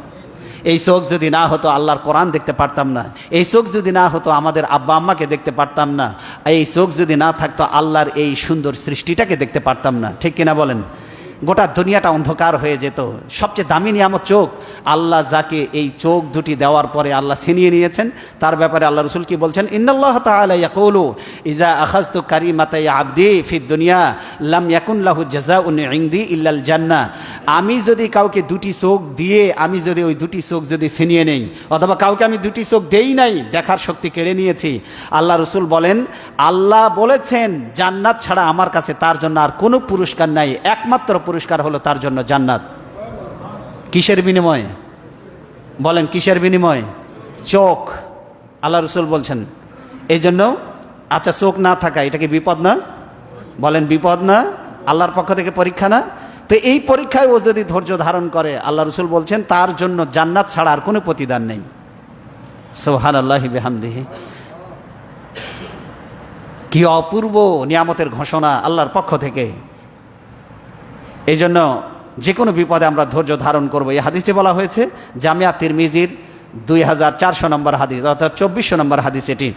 এই চোখ যদি না হতো আল্লাহর কোরআন দেখতে পারতাম না, এই চোখ যদি না হতো আমাদের আব্বা আম্মাকে দেখতে পারতাম না, এই চোখ যদি না থাকতো আল্লাহর এই সুন্দর সৃষ্টিটাকে দেখতে পারতাম না। ঠিক কিনা বলেন? গোটা দুনিয়াটা অন্ধকার হয়ে যেত। সবচেয়ে দামি নিয়ামত চোখ। আল্লাহ যাকে এই চোখ 2টি দেওয়ার পরে আল্লাহ ছিনিয়ে নিয়েছেন, তার ব্যাপারে আল্লাহ রাসূল কি বলছেন? ইন্নাল্লাহ তাআলা ইয়াকুলু ইজা আখাযতু কারিমাতা আবদি ফিদ দুনিয়া লাম ইয়াকুন লাহু জাযাউন ইনদি ইল্লাল জান্নাহ। আমি যদি কাউকে 2টি চোখ দিয়ে, আমি যদি ওই 2টি চোখ যদি ছিনিয়ে নেই, অথবা কাউকে আমি 2টি চোখ দেই নাই, দেখার শক্তি কেড়ে নিয়েছি, আল্লাহ রাসূল বলেন, আল্লাহ বলেছেন জান্নাত ছাড়া আমার কাছে তার জন্য আর কোনো পুরস্কার নাই, একমাত্র পুরস্কার হলো তার জন্য জান্নাত। কিসের বিনিময়ে? বলেন কিসের বিনিময়ে? চোখ। আল্লাহ রাসূল বলছেন। এই জন্য আচ্ছা, চোখ না থাকা এটা কি বিপদ না? বলেন বিপদ না? আল্লাহর পক্ষ থেকে পরীক্ষা না? তো এই পরীক্ষায় ও যদি ধৈর্য ধারণ করে, আল্লাহ রাসূল বলছেন তার জন্য জান্নাত ছাড়া আর কোনো প্রতিদান নেই। সুবহানাল্লাহি বিহামদিহি। কি অপূর্ব নিয়ামতের ঘোষণা আল্লাহর পক্ষ থেকে। এই জন্য যে কোনো বিপদে আমরা ধৈর্য ধারণ করব। এই হাদিসটি বলা হয়েছে জামিয়া তিরমিজির 2400 নম্বর হাদিস, অর্থাৎ 2400 নম্বর হাদিস। এটি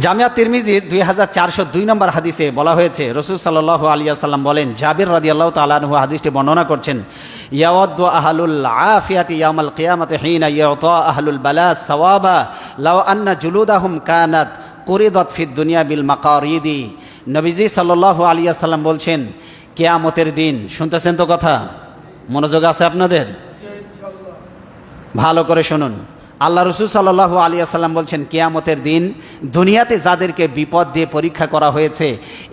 জামিয়া তিরমিজির 2402 নম্বর হাদিসে বলা হয়েছে, রাসূল সাল্লাল্লাহু আলাইহি ওয়াসাল্লাম বলেন, জাবির রাদিয়াল্লাহু তাআলা আনহু হাদিসটি বর্ণনা করছেন, ইয়াওয়াদ্দু আহলুল আফিয়াতি ইয়াউমাল কিয়ামাতি হিনা ইউতা আহলুল বালা সাওয়াবা লাউ আন্না জুলুদাহুম কানাত কুরিদাত ফিদ দুনিয়া বিল মাকারিদি। নবীজি সাল্লাল্লাহু আলাইহি ওয়াসাল্লাম বলছেন, কিয়ামতের দিন, শুনতেছেন তো কথা? মনোযোগ আছে আপনাদের? ভালো করে শুনুন। আল্লাহ রাসূল সাল্লাল্লাহু আলাইহি ওয়াসাল্লাম বলছেন, কিয়ামতের দিন দুনিয়াতে যাদেরকে বিপদ দিয়ে পরীক্ষা করা হয়েছে,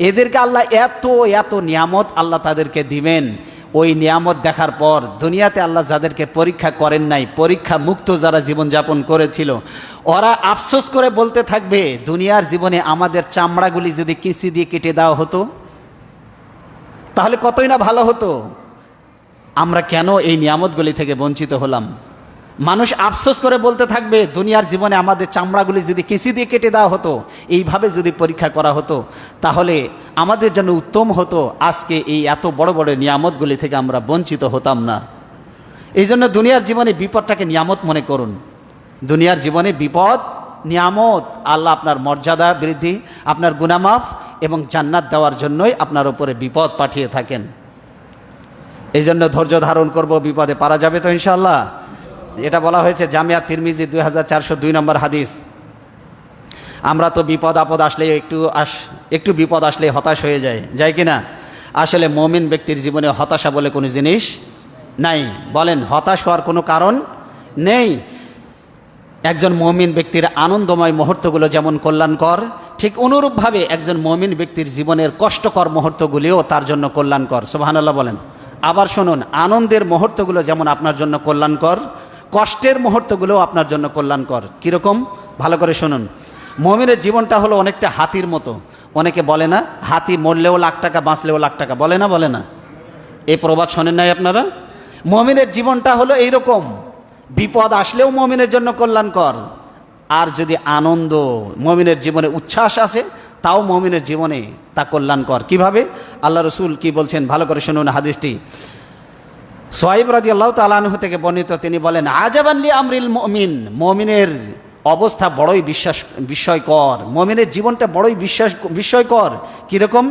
এদেরকে আল্লাহ এত এত নিয়ামত আল্লাহ তাদেরকে দিবেন। ওই নিয়ামত দেখার পর দুনিয়াতে আল্লাহ যাদেরকে পরীক্ষা করেন নাই, পরীক্ষা মুক্ত যারা জীবনযাপন করেছিল, ওরা আফসোস করে বলতে থাকবে, দুনিয়ার জীবনে আমাদের চামড়াগুলি যদি কিসি দিয়ে কেটে দেওয়া হতো তাহলে কতই না ভালো হতো। আমরা কেন এই নিয়ামতগুলি থেকে বঞ্চিত হলাম? মানুষ আফসোস করে বলতে থাকবে, দুনিয়ার জীবনে আমাদের চামড়াগুলি যদি কেঁচি দিয়ে কেটে দেওয়া হতো, এইভাবে যদি পরীক্ষা করা হতো তাহলে আমাদের জন্য উত্তম হতো, আজকে এই এত বড় বড় নিয়ামতগুলি থেকে আমরা বঞ্চিত হতাম না। এই জন্য দুনিয়ার জীবনে বিপদটাকে নিয়ামত মনে করুন। দুনিয়ার জীবনে বিপদ নিয়ামত। আল্লাহ আপনার মর্যাদা বৃদ্ধি, আপনার গুনাহ মাফ এবং জান্নাত দেওয়ার জন্যই আপনার উপরে বিপদ পাঠিয়ে থাকেন। এই জন্য ধৈর্য ধারণ করব, বিপদে পারা যাবে তো ইনশাআল্লাহ। এটা বলা হয়েছে জামিয়া তিরমিজি 2402 নম্বর হাদিস। আমরা তো বিপদ আপদ আসলে একটু বিপদ আসলে হতাশ হয়ে যায় কি না? আসলে মুমিন ব্যক্তির জীবনে হতাশা বলে কোনো জিনিস নাই। বলেন হতাশ হওয়ার কোনো কারণ নেই। একজন মুমিন ব্যক্তির আনন্দময় মুহূর্তগুলো যেমন কল্যাণকর, ঠিক অনুরূপভাবে একজন মুমিন ব্যক্তির জীবনের কষ্টকর মুহূর্তগুলিও তার জন্য কল্যাণকর। সুবহানাল্লাহ বলেন। আবার শুনুন, আনন্দের মুহূর্তগুলো যেমন আপনার জন্য কল্যাণকর, কষ্টের মুহূর্তগুলোও আপনার জন্য কল্যাণকর। কীরকম? ভালো করে শুনুন। মুমিনের জীবনটা হলো অনেকটা হাতির মতো। অনেকে বলে না, হাতি মরলেও লাখ টাকা, বাঁচলেও লাখ টাকা, বলে না? বলে না? এই প্রবাদ শোনেন নাই আপনারা? মুমিনের জীবনটা হলো এইরকম, বিপদ আসলেও মুমিনের জন্য কল্যাণকর, আর যদি আনন্দ মুমিনের জীবনে উচ্ছ্বাস আসে তাও মুমিনের জীবনে তা কল্যাণকর। কিভাবে? আল্লাহ রসুল কি বলছেন ভালো করে শুনুন হাদিসটি। সোহাইব রাদিয়াল্লাহু তাআলা আনহু থেকে বর্ণিত, তিনি বলেন, আজাবান লি আমরিল মুমিন, মুমিনের অবস্থা বড়ই বিস্ময়কর, মুমিনের জীবনটা বড়ই বিস্ময়কর। কীরকম?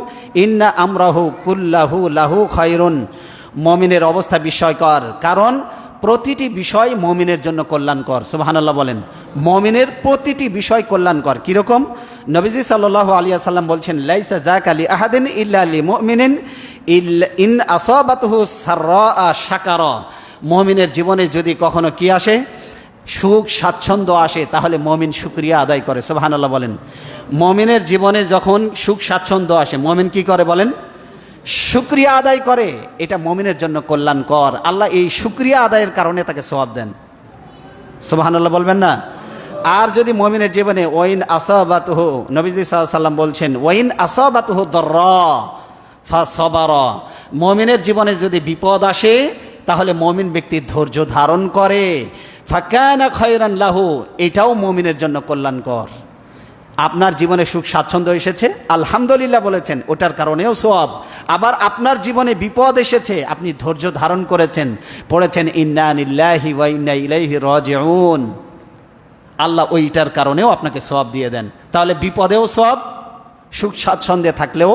ইন্না আমরাহু কুল্লাহু লাহু খায়রুন, মুমিনের অবস্থা বিস্ময়কর, কারণ প্রতিটি বিষয় মুমিনের জন্য কল্যাণকর। সুবহানাল্লাহ বলেন। মুমিনের প্রতিটি বিষয় কল্যাণকর। কীরকম? নবীজি সাল্লাল্লাহু আলাইহি ওয়াসাল্লাম বলছেন, লাইসা যাকা লি আহাদিন ইল্লা লি মুমিনিন ইন আসাবাতহু সাররা শাকারা, মুমিনের জীবনে যদি কখনো কি আসে, সুখ স্বাচ্ছন্দ্য আসে, তাহলে মুমিন শুকরিয়া আদায় করে। সুবহানাল্লাহ বলেন। মুমিনের জীবনে যখন সুখ স্বাচ্ছন্দ্য আসে, মুমিন কি করে বলেন? শুকরিয়া আদায় করে। এটা মুমিনের জন্য কল্যাণকর। আল্লাহ এই শুকরিয়া আদায়ের কারণে তাকে সওয়াব দেন। সুবহানাল্লাহ বলবেন না? আর যদি মুমিনের জীবনে ওয়াইন আসাবাতুহু, নবীজি সাল্লাল্লাহু আলাইহি ওয়াসাল্লাম বলছেন, ওয়াইন আসাবাতুহু দাররা ফাসাবারা, মুমিনের জীবনে যদি বিপদ আসে তাহলে মুমিন ব্যক্তি ধৈর্য ধারণ করে, ফাকানা খায়রান লাহু, এটাও মুমিনের জন্য কল্যাণকর। আপনার জীবনে সুখ স্বাচ্ছন্দ্য এসেছে, আলহামদুলিল্লাহ বলেছেন, ওটার কারণেও সওয়াব। আবার আপনার জীবনে বিপদ এসেছে, আপনি ধৈর্য ধারণ করেছেন, পড়েছেন ইন্না লিল্লাহি ওয়া ইন্না ইলাইহি রাজিউন, আল্লাহ ওইটার কারণেও আপনাকে সওয়াব দিয়ে দেন। তাহলে বিপদেও সওয়াব, সুখ স্বাচ্ছন্দ্যে থাকলেও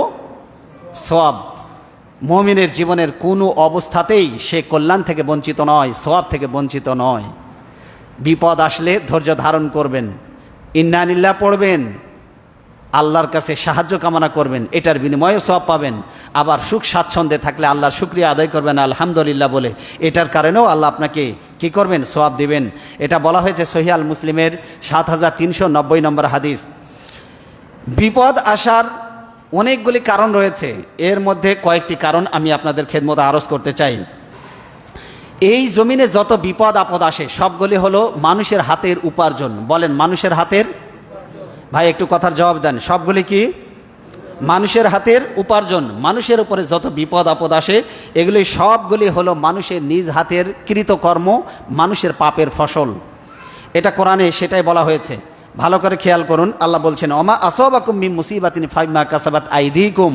সওয়াব। মুমিনের জীবনের কোনো অবস্থাতেই সে কল্যাণ থেকে বঞ্চিত নয়, সওয়াব থেকে বঞ্চিত নয়। বিপদ আসলে ধৈর্য ধারণ করবেন, ইন্না লিল্লাহ পড়বেন, আল্লাহর কাছে সাহায্য কামনা করবেন, এটার বিনিময়ে সওয়াব পাবেন। আবার সুখ স্বাচ্ছন্দ্যে থাকলে আল্লাহর শুকরিয়া আদায় করবেন আলহামদুলিল্লাহ বলে, এটার কারণেও আল্লাহ আপনাকে কি করবেন? সওয়াব দিবেন। এটা বলা হয়েছে সহিহ আল মুসলিমের 7390 নম্বর হাদিস। বিপদ আসার অনেকগুলি কারণ রয়েছে, এর মধ্যে কয়েকটি কারণ আমি আপনাদের খেদমতে আরজ করতে চাই। এই জমিনে যত বিপদ আপদ আসে সবগুলি হলো মানুষের হাতের উপার্জন। বলেন, মানুষের হাতের? ভাই একটু কথার জবাব দেন। সবগুলি কি? মানুষের হাতের উপার্জন। মানুষের উপরে যত বিপদ আপদ আসে এগুলি সবগুলি হলো মানুষের নিজ হাতের কৃতকর্ম, মানুষের পাপের ফসল। এটা কোরআনে সেটাই বলা হয়েছে। ভালো করে খেয়াল করুন, আল্লাহ বলছেন, ওমা আসাবাকুম মিন মুসিবাতিন ফাবিমা কাসাবাত আইদিকুম,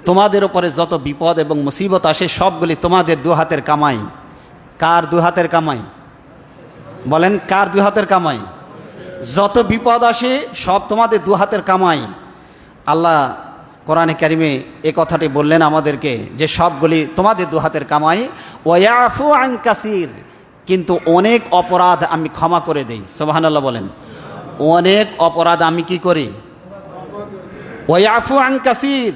তোমাদের উপরে যত বিপদ এবং মুসিবত আসে সবগুলি তোমাদের দু হাতের কামাই। কার দু হাতের কামাই? বলেন, কার দু হাতের কামাই? যত বিপদ আসে সব তোমাদের দু হাতের কামাই। আল্লাহ কোরআনে কারিমে এ কথাটি বললেন আমাদেরকে যে সবগুলি তোমাদের দু হাতের কামাই। ওয়ায়াফু আন কাসির, কিন্তু অনেক অপরাধ আমি ক্ষমা করে দেই। সুবহানাল্লাহ বলেন। অনেক অপরাধ আমি কি করি? ওয়ায়াফু আন কাসির,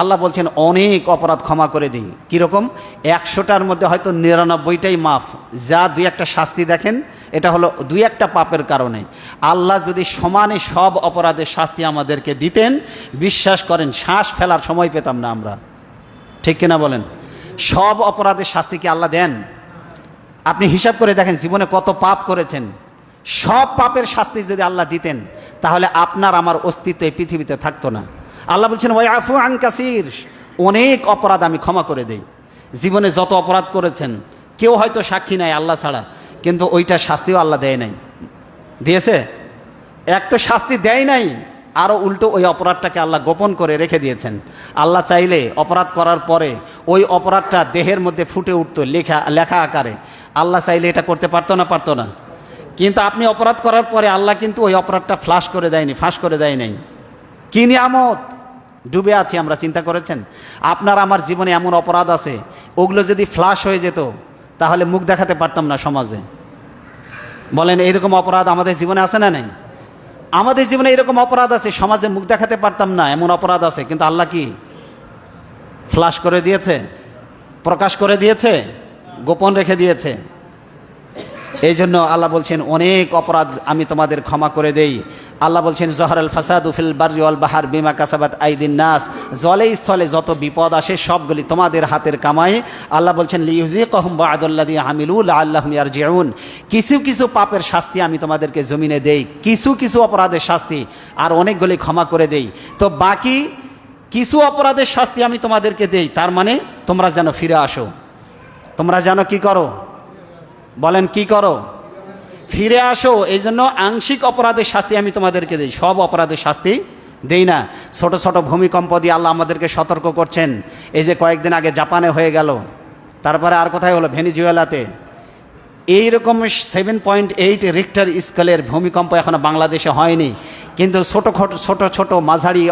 আল্লাহ বলছেন অনেক অপরাধ ক্ষমা করে দিই। কীরকম? 100টার মধ্যে হয়তো 99টাই মাফ। যা দুই একটা শাস্তি দেখেন, এটা হলো দুই একটা পাপের কারণে। আল্লাহ যদি সমানে সব অপরাধের শাস্তি আমাদেরকে দিতেন, বিশ্বাস করেন শ্বাস ফেলার সময় পেতাম না আমরা। ঠিক কিনা বলেন? সব অপরাধের শাস্তি কি আল্লাহ দেন? আপনি হিসাব করে দেখেন জীবনে কত পাপ করেছেন, সব পাপের শাস্তি যদি আল্লাহ দিতেন তাহলে আপনার আমার অস্তিত্ব এই পৃথিবীতে থাকতো না। আল্লাহ বলছেন ওয়াইফু আন কাসির, অনেক অপরাধ আমি ক্ষমা করে দেই। জীবনে যত অপরাধ করেছেন, কেউ হয়তো সাক্ষী নাই আল্লাহ ছাড়া, কিন্তু ওইটার শাস্তিও আল্লাহ দেয় নাই। দিয়েছে? এক তো শাস্তি দেয় নাই, আরও উল্টো ওই অপরাধটাকে আল্লাহ গোপন করে রেখে দিয়েছেন। আল্লাহ চাইলে অপরাধ করার পরে ওই অপরাধটা দেহের মধ্যে ফুটে উঠতো লেখা আকারে। আল্লাহ চাইলে এটা করতে পারতো না? পারতো না। কিন্তু আপনি অপরাধ করার পরে আল্লাহ কিন্তু ওই অপরাধটা ফাঁস করে দেয় নাই। কি নিয়ামত! ডুবে আছি আমরা, চিন্তা করেছেন? আপনার আমার জীবনে এমন অপরাধ আছে, ওগুলো যদি ফ্লাশ হয়ে যেত তাহলে মুখ দেখাতে পারতাম না সমাজে। বলেন, এইরকম অপরাধ আমাদের জীবনে আছে না নাই? আমাদের জীবনে এরকম অপরাধ আছে, সমাজে মুখ দেখাতে পারতাম না এমন অপরাধ আছে, কিন্তু আল্লাহ কি ফ্লাশ করে দিয়েছে? প্রকাশ করে দিয়েছে? গোপন রেখে দিয়েছে? এই জন্য আল্লাহ বলছেন অনেক অপরাধ আমি তোমাদের ক্ষমা করে দেই। আল্লাহ বলছেন জহরাল ফাসাদু ফিল বাররি ওয়াল বাহার বিমা কাসাবাত আইদিন নাস, জলে স্থলে যত বিপদ আসে সবগুলি তোমাদের হাতের কামাই। আল্লাহ বলছেন লিইউযিকাহুম বা'দাল্লাযী আমিলু লাআল্লাহুম ইয়ারজিউন, কিছু কিছু পাপের শাস্তি আমি তোমাদেরকে জমিনে দেই, কিছু কিছু অপরাধের শাস্তি, আর অনেকগুলি ক্ষমা করে দেই। তো বাকি কিছু অপরাধের শাস্তি আমি তোমাদেরকে দেই, তার মানে তোমরা যেন ফিরে আসো, তোমরা যেন কি করো, বলেন কি করো, ফিরে আসো। এই জন্য আংশিক অপরাধের শাস্তি আমি তোমাদেরকে দিই, সব অপরাধের শাস্তি দেই না। ছোট ছোট ভূমিকম্প দিয়ে আল্লাহ আমাদেরকে সতর্ক করছেন। এই যে কয়েকদিন আগে জাপানে হয়ে গেল, তারপরে আর কোথায় হলো, ভেনিজুয়েলাতে। এইরকম 7.8 রিক্টার স্কেলের ভূমিকম্প এখনো বাংলাদেশে হয়নি, কিন্তু ছোট ছোট মাঝারি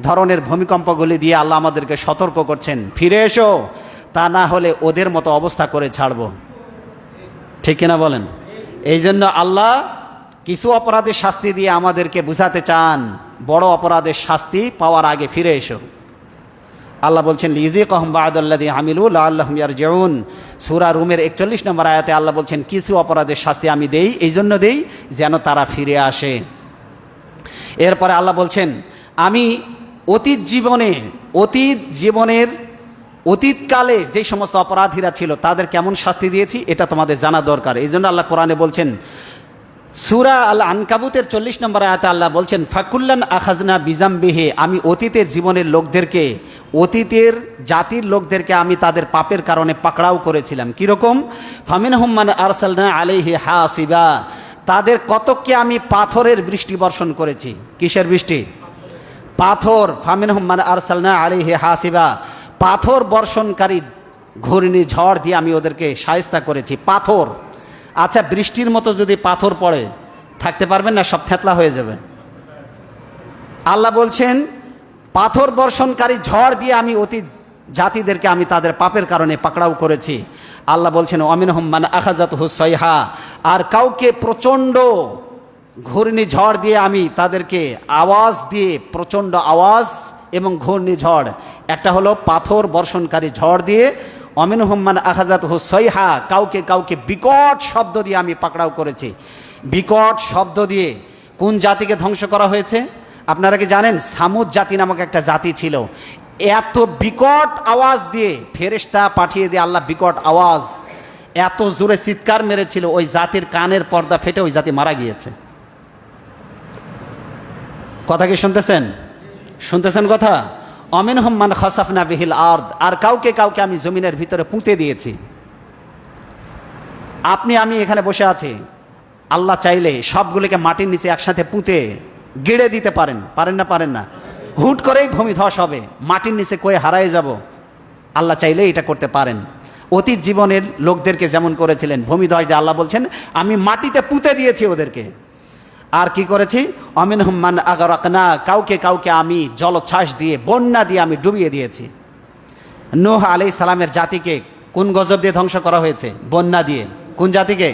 ধরনের ভূমিকম্পগুলি দিয়ে আল্লাহ আমাদেরকে সতর্ক করছেন, ফিরে এসো, তা না হলে ওদের মতো অবস্থা করে ছাড়বো। ঠিক কিনা বলেন? এই জন্য আল্লাহ কিছু অপরাধের শাস্তি দিয়ে আমাদেরকে বুঝাতে চান, বড় অপরাধের শাস্তি পাওয়ার আগে ফিরে এসো। আল্লাহ বলছেন লিইউযিকাহুম বা'দাল্লাযী আমিলু লাআল্লাহুম ইয়ারজিউন। সূরা রুমের 41 নম্বর আয়াতে আল্লাহ বলছেন কিছু অপরাধের শাস্তি আমি দেই, এই জন্য দেই যেন তারা ফিরে আসে। এরপরে আল্লাহ বলছেন আমি অতীতকালে যে সমস্ত অপরাধীরা ছিল তাদের কেমন শাস্তি দিয়েছি এটা তোমাদের জানা দরকার। এই জন্য আল্লাহ কোরআনে বলছেন, সূরা আল আনকাবুতের 40 নম্বর আয়াতে আল্লাহ বলছেন ফাকুল্লান আখাজনা বিজামবিহি, আমি অতীতের জীবনের লোকদেরকে, অতীতের জাতির লোকদেরকে আমি তাদের পাপের কারণে পাকড়াও করেছিলাম। কীরকম? ফামিনহুম মান আরসালনা আলাইহি হাসিবা, তাদের কতককে আমি পাথরের বৃষ্টি বর্ষণ করেছি। কিসের বৃষ্টি? পাথর। ফামিনহুম মান আরসালনা আলাইহি হাসিবা, পাথর বর্ষণকারী ঘূর্ণিঝড় দিয়ে আমি ওদেরকে শায়েস্তা করেছি। পাথর, আচ্ছা বৃষ্টির মতো যদি পাথর পড়ে থাকতে পারবেন না? সব থেতলা হয়ে যাবে। আল্লাহ বলছেন পাথর বর্ষণকারী ঝড় দিয়ে আমি অতীত জাতিদেরকে আমি তাদের পাপের কারণে পাকড়াও করেছি। আল্লাহ বলছেন ওয়ামিনহুম মান আখাযাতহু সাইহা, আর কাউকে প্রচণ্ড ঘূর্ণিঝড় দিয়ে আমি তাদেরকে আওয়াজ দিয়ে, প্রচণ্ড আওয়াজ এবং ঘূর্ণিঝড়, একটা হলো পাথর বর্ষণকারী ঝড় দিয়ে, অমিনহুম মান আখাযাতহু সাইহা, কাউকে বিকট শব্দ দিয়ে আমি পাকড়াও করেছি। বিকট শব্দ দিয়ে কোন জাতিকে ধ্বংস করা হয়েছে আপনারা কি জানেন? সামুদ জাতি নামক একটা জাতি ছিল, এত বিকট আওয়াজ দিয়ে ফেরেশতা পাঠিয়ে দিয়ে আল্লাহ বিকট আওয়াজ, এত জোরে চিৎকার মেরেছিল ওই জাতির কানের পর্দা ফেটে ওই জাতি মারা গিয়েছে। কথা কি শুনতেছেন? শুনতেছেন কথা? অমিনহুম মান খাসাফনা বিহিল আরদ, আর কাউকে আমি জমিনের ভিতরে পুঁতে দিয়েছি। আপনি আমি এখানে বসে আছি, আল্লাহ চাইলে সবগুলোকে মাটির নিচে একসাথে পুঁতে গেড়ে দিতে পারেন, পারেন না? পারেন না? হুট করেই ভূমিধস হবে, মাটির নিচে কয়ে হারায় যাব। আল্লাহ চাইলে এটা করতে পারেন। অতীত জীবনের লোকদেরকে যেমন করেছিলেন ভূমিধস দিয়ে, আল্লাহ বলছেন আমি মাটিতে পুঁতে দিয়েছি ওদেরকে। আর কি করেছি? অমিনহুম মান আগরাকনা, কাউকে আমি জলোচ্ছ্বাস দিয়ে, বন্যা দিয়ে আমি ডুবিয়ে দিয়েছি। নূহ আলাইহিস সালামের জাতিকে কোন গজব দিয়ে ধ্বংস করা হয়েছে? বন্যা দিয়ে। কোন জাতিকে?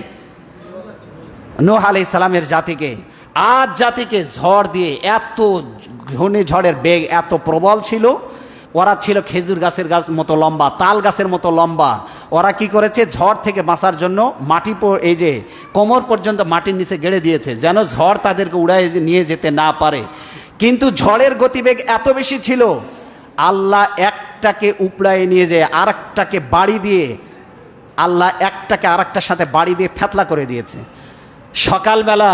নূহ আলাইহিস সালামের জাতিকে। আদ জাতিকে ঝড় দিয়ে, এত ঘূর্ণিঝড়ের বেগ এত প্রবল ছিল, ওরা ছিল খেজুর গাছের মতো লম্বা, তাল গাছের মতো লম্বা। ওরা কি করেছে? ঝড় থেকে বাঁচার জন্য মাটি, এই যে কোমর পর্যন্ত মাটির নিচে গেড়ে দিয়েছে, যেন ঝড় তাদেরকে উড়ায় নিয়ে যেতে না পারে। কিন্তু ঝড়ের গতিবেগ এত বেশি ছিল, আল্লাহ একটাকে উপড়ায় নিয়ে যায় আরেকটাকে বাড়ি দিয়ে, আল্লাহ একটাকে আরেকটার সাথে বাড়ি দিয়ে থেতলা করে দিয়েছে। সকালবেলা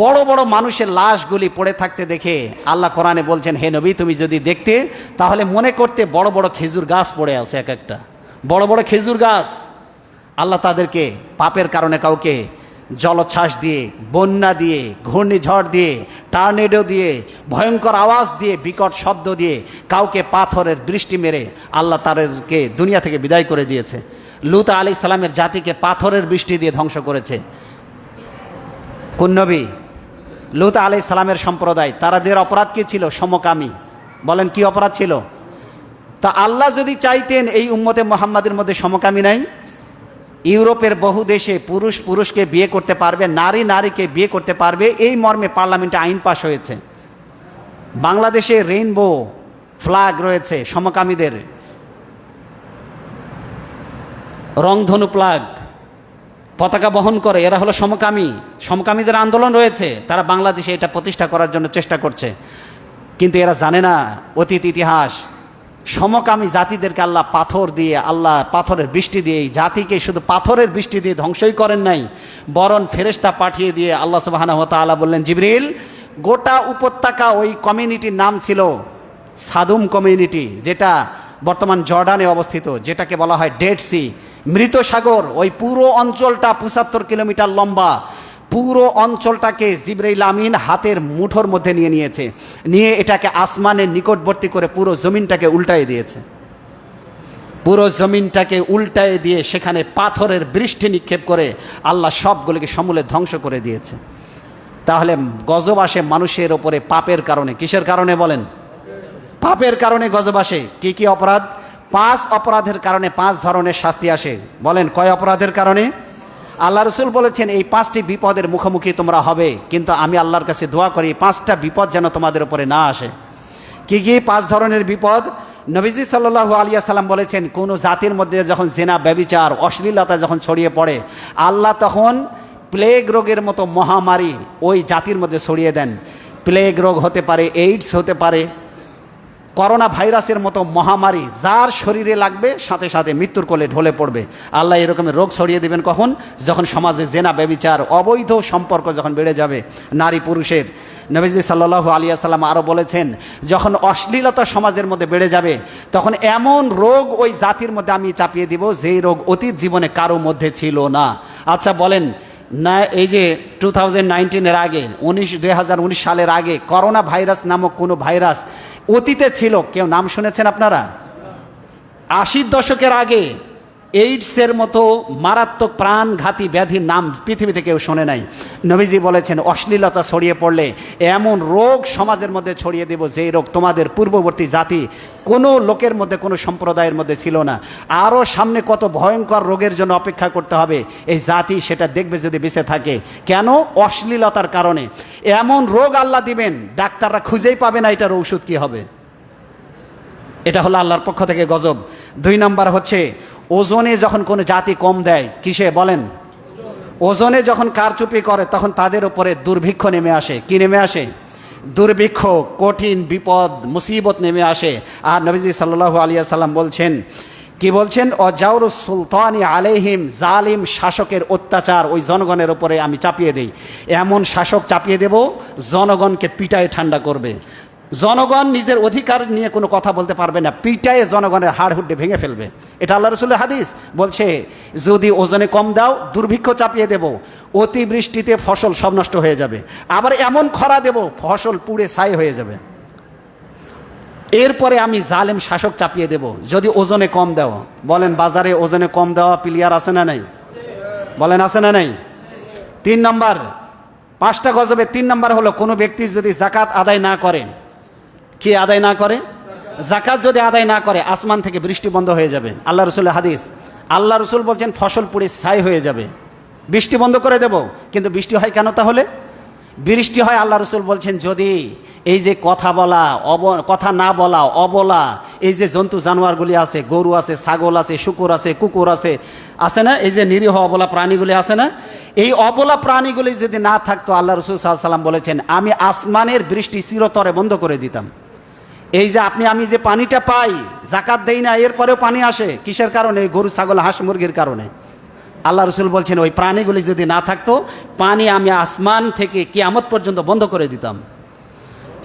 বড় বড় মানুষের লাশগুলি পড়ে থাকতে দেখে আল্লাহ কোরআনে বলছেন, হে নবী তুমি যদি দেখতে তাহলে মনে করতে বড় বড় খেজুর গাছ পড়ে আছে, এক একটা বড় বড় খেজুর গাছ। আল্লাহ তাদেরকে পাপের কারণে কাউকে জলোচ্ছ্বাস দিয়ে, বন্যা দিয়ে, ঘূর্ণিঝড় দিয়ে, টার্নেডো দিয়ে, ভয়ঙ্কর আওয়াজ দিয়ে, বিকট শব্দ দিয়ে, কাউকে পাথরের বৃষ্টি মেরে আল্লাহ তাদেরকে দুনিয়া থেকে বিদায় করে দিয়েছে। লূত আলাইহিস সালামের জাতিকে পাথরের বৃষ্টি দিয়ে ধ্বংস করেছে কোন নবী? লূত আলাইহিস সালামের সম্প্রদায়। তাদের অপরাধ কি ছিল? সমকামী। বলেন কি অপরাধ ছিল? তা আল্লাহ যদি চাইতেন এই উম্মতে মুহাম্মাদের মধ্যে সমকামী নাই, ইউরোপের বহু দেশে পুরুষ পুরুষকে বিয়ে করতে পারবে, নারী নারীকে বিয়ে করতে পারবে, এই মর্মে পার্লামেন্টে আইন পাশ হয়েছে। বাংলাদেশে রেইনবো ফ্ল্যাগ রয়েছে, সমকামীদের রংধনু ফ্ল্যাগ, পতাকা বহন করে, এরা হলো সমকামী। সমকামীদের আন্দোলন রয়েছে, তারা বাংলাদেশে এটা প্রতিষ্ঠা করার জন্য চেষ্টা করছে। কিন্তু এরা জানে না অতীত ইতিহাস, সমকামী জাতিদেরকে আল্লাহ পাথর দিয়ে, আল্লাহ পাথরের বৃষ্টি দিয়ে এই জাতিকে শুধু পাথরের বৃষ্টি দিয়ে ধ্বংসই করেন নাই, বরং ফেরেশতা পাঠিয়ে দিয়ে আল্লাহ সুবহানাহু ওয়া তাআলা বললেন, জিবরিল, গোটা উপত্যকা, ওই কমিউনিটির নাম ছিল সাদুম কমিউনিটি, যেটা বর্তমান জর্ডানে অবস্থিত, যেটাকে বলা হয় ডেড সি, মৃত সাগর। ওই পুরো অঞ্চলটা 75 কিলোমিটার লম্বা। পুরো অঞ্চলটাকে জিবরাইল আমিন হাতের মুঠোর মধ্যে নিয়েছে, নিয়ে এটাকে আসমানের নিকটবর্তী করে পুরো জমিনটাকে উল্টায় দিয়েছে। পুরো জমিনটাকে উল্টায় দিয়ে সেখানে পাথরের বৃষ্টি নিক্ষেপ করে আল্লাহ সবগুলোকে সমূলে ধ্বংস করে দিয়েছে। তাহলে গজব আসে মানুষের ওপরে পাপের কারণে। কিসের কারণে বলেন? পাপের কারণে গজব আসে। কি কি অপরাধ? 5 অপরাধের কারণে 5 ধরনের শাস্তি আসে। বলেন কয় অপরাধের কারণে? আল্লাহ রসুল বলেছেন এই 5টি বিপদের মুখোমুখি তোমরা হবে, কিন্তু আমি আল্লাহর কাছে দোয়া করি 5টা বিপদ যেন তোমাদের উপরে না আসে। কি কি 5 ধরনের বিপদ? নবীজি সাল্লাল্লাহু আলাইহি ওয়াসাল্লাম বলেছেন, কোনো জাতির মধ্যে যখন জিনা, ব্যভিচার, অশ্লীলতা যখন ছড়িয়ে পড়ে, আল্লাহ তখন প্লেগ রোগের মতো মহামারী ওই জাতির মধ্যে ছড়িয়ে দেন। প্লেগ রোগ হতে পারে, এইডস হতে পারে, করোনা ভাইরাসের মতো মহামারী, যার শরীরে লাগবে সাথে সাথে মৃত্যুর কোলে ঢলে পড়বে। আল্লাহ এরকমের রোগ ছড়িয়ে দেবেন কখন? যখন সমাজে জেনা, ব্যভিচার, অবৈধ সম্পর্ক যখন বেড়ে যাবে নারী পুরুষের। নবীজি সাল্লাল্লাহু আলাইহি ওয়াসাল্লাম আরও বলেছেন, যখন অশ্লীলতা সমাজের মধ্যে বেড়ে যাবে, তখন এমন রোগ ওই জাতির মধ্যে আমি চাপিয়ে দিব, যেই রোগ অতীত জীবনে কারো মধ্যে ছিল না। আচ্ছা বলেন না, এই যে 2019-এর আগে, 2019 সালের আগে করোনা ভাইরাস নামক কোনো ভাইরাস অতীতে ছিল? কেউ নাম শুনেছেন আপনারা? 80-র দশকের আগে এইডসের মতো মারাত্মক প্রাণঘাতী ব্যাধির নাম পৃথিবীতে কেউ শোনে নাই। নবীজি বলেছেন, অশ্লীলতা ছড়িয়ে পড়লে এমন রোগ সমাজের মধ্যে ছড়িয়ে দেব, যেই রোগ তোমাদের পূর্ববর্তী জাতি কোনো লোকের মধ্যে, কোনো সম্প্রদায়ের মধ্যে ছিল না। আরও সামনে কত ভয়ঙ্কর রোগের জন্য অপেক্ষা করতে হবে, এই জাতি সেটা দেখবে যদি বেঁচে থাকে। কেন? অশ্লীলতার কারণে এমন রোগ আল্লাহ দিবেন, ডাক্তাররা খুঁজেই পাবে না এটার ঔষধ কী হবে। এটা হলো আল্লাহর পক্ষ থেকে গজব। 2 নম্বর হচ্ছে, ওজনে যখন কোনো জাতি কম দেয়, কিসে বলেন? ওজনে যখন কারচুপি করে, তখন তাদের উপরে দুর্ভিক্ষ নেমে আসে। কি নেমে আসে? দুর্ভিক্ষ, কঠিন বিপদ, মুসিবত নেমে আসে। আর নবীজি সাল্লাল্লাহু আলাইহি ওয়াসাল্লাম বলছেন, কি বলছেন? অজাউরুস সুলতানি আলাইহিম, জালিম শাসকের অত্যাচার ওই জনগণের উপরে আমি চাপিয়ে দেই। এমন শাসক চাপিয়ে দেব, জনগণকে পিটায় ঠান্ডা করবে। জনগণ নিজের অধিকার নিয়ে কোনো কথা বলতে পারবে না, পিটায়ে জনগণের হাড় হুড্ডে ভেঙে ফেলবে। এটা আল্লাহ রসুলের হাদিস। বলছে, যদি ওজনে কম দাও, দুর্ভিক্ষ চাপিয়ে দেব, অতিবৃষ্টিতে ফসল সব নষ্ট হয়ে যাবে, আবার এমন খরা দেব ফসল পুড়ে ছাই হয়ে যাবে। এরপরে আমি জালেম শাসক চাপিয়ে দেব যদি ওজনে কম দাও। বলেন বাজারে ওজনে কম দেওয়া প্লেয়ার আছে না নাই? বলেন আছে না নাই? 3 নম্বর, 5টা গজবে 3 নম্বর হলো, কোনো ব্যক্তি যদি জাকাত আদায় না করে, কি আদায় না করে? জাকাত যদি আদায় না করে, আসমান থেকে বৃষ্টি বন্ধ হয়ে যাবে। আল্লাহ রসুলের হাদিস। আল্লাহ রসুল বলছেন, ফসল পুড়ে ছাই হয়ে যাবে, বৃষ্টি বন্ধ করে দেব। কিন্তু বৃষ্টি হয় কেন তাহলে? বৃষ্টি হয়, আল্লাহ রসুল বলছেন, যদি এই যে কথা বলা, কথা না বলা, অবলা, এই যে জন্তু জানোয়ারগুলি আছে, গরু আছে, ছাগল আছে, শুকুর আছে, কুকুর আছে, আছে না, এই যে নিরীহ অবলা প্রাণীগুলি আছে না, এই অবলা প্রাণীগুলি যদি না থাকতো, আল্লাহ রসুল সাল্লাল্লাহু আলাইহি ওয়াসাল্লাম বলেছেন, আমি আসমানের বৃষ্টি চিরতরে বন্ধ করে দিতাম। এই যে আমি যে পানিটা পাই, জাকাত দেই না, এরপরেও পানি আসে, কিসের কারণে? গরু, ছাগল, হাঁস, মুরগির কারণে। আল্লাহ রসুল বলছেন, ওই প্রাণীগুলি যদি না থাকতো, পানি আমি আসমান থেকে কিয়ামত পর্যন্ত বন্ধ করে দিতাম।